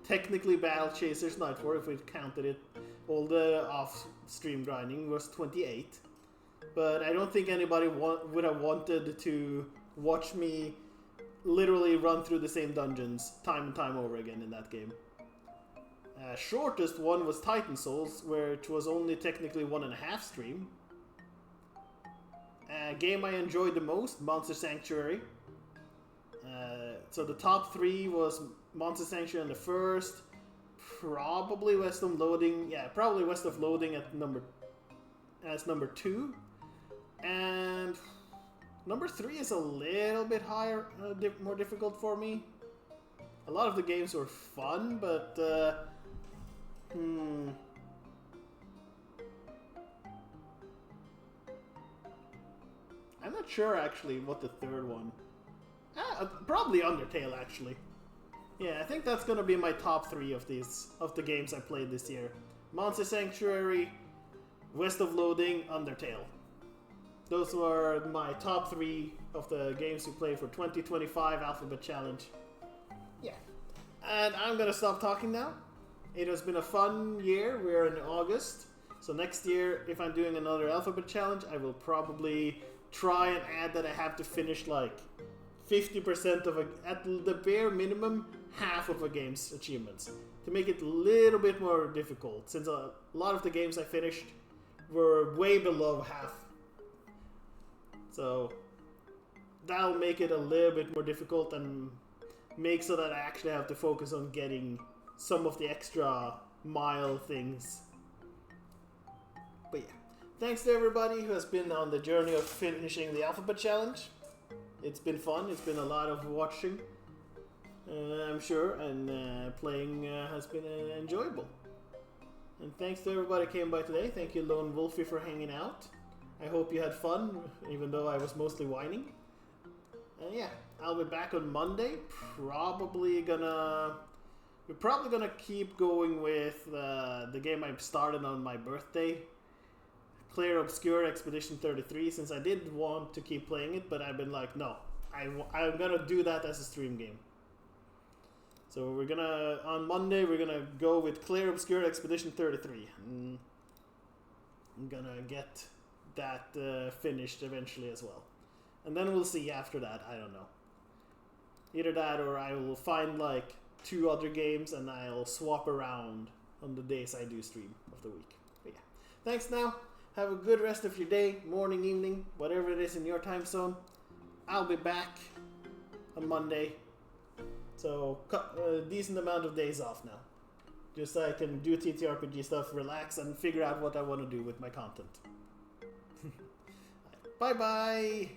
Technically Battle Chasers Night War, if we counted it, all the off-stream grinding was 28. But I don't think anybody would have wanted to watch me literally run through the same dungeons time and time over again in that game. Shortest one was Titan Souls, which was only technically 1.5 stream. Game I enjoyed the most, Monster Sanctuary. So the top 3 was Monster Sanctuary in the first, probably West of Loading, probably West of Loading at number 2, and number 3 is a little bit higher, more difficult for me. A lot of the games were fun, but I'm not sure actually what the third one. Probably Undertale actually. Yeah, I think that's gonna be my top 3 of the games I played this year. Monster Sanctuary, West of Loading, Undertale. Those were my top 3 of the games we played for 2025 Alphabet Challenge. Yeah. And I'm gonna stop talking now. It has been a fun year. We're in August. So next year, if I'm doing another Alphabet Challenge, I will probably try and add that I have to finish like 50% of at the bare minimum, half of a game's achievements, to make it a little bit more difficult, since a lot of the games I finished were way below half. So that'll make it a little bit more difficult and make so that I actually have to focus on getting some of the extra mile things. But yeah, thanks to everybody who has been on the journey of finishing the alphabet challenge. It's been fun. It's been a lot of watching, I'm sure, and playing has been enjoyable. And thanks to everybody who came by today. Thank you, Lone Wolfie, for hanging out. I hope you had fun, even though I was mostly whining. And yeah, I'll be back on Monday. We're probably gonna keep going with the game I started on my birthday, Clear Obscure Expedition 33, since I did want to keep playing it, but I've been like, no, I'm gonna do that as a stream game. So we're gonna, on Monday, we're gonna go with Clear Obscure Expedition 33. And I'm gonna get that finished eventually as well. And then we'll see after that, I don't know. Either that or I will find like 2 other games and I'll swap around on the days I do stream of the week. But yeah, thanks now. Have a good rest of your day, morning, evening, whatever it is in your time zone. I'll be back on Monday. So, a decent amount of days off now. Just so I can do TTRPG stuff, relax, and figure out what I want to do with my content. Bye-bye!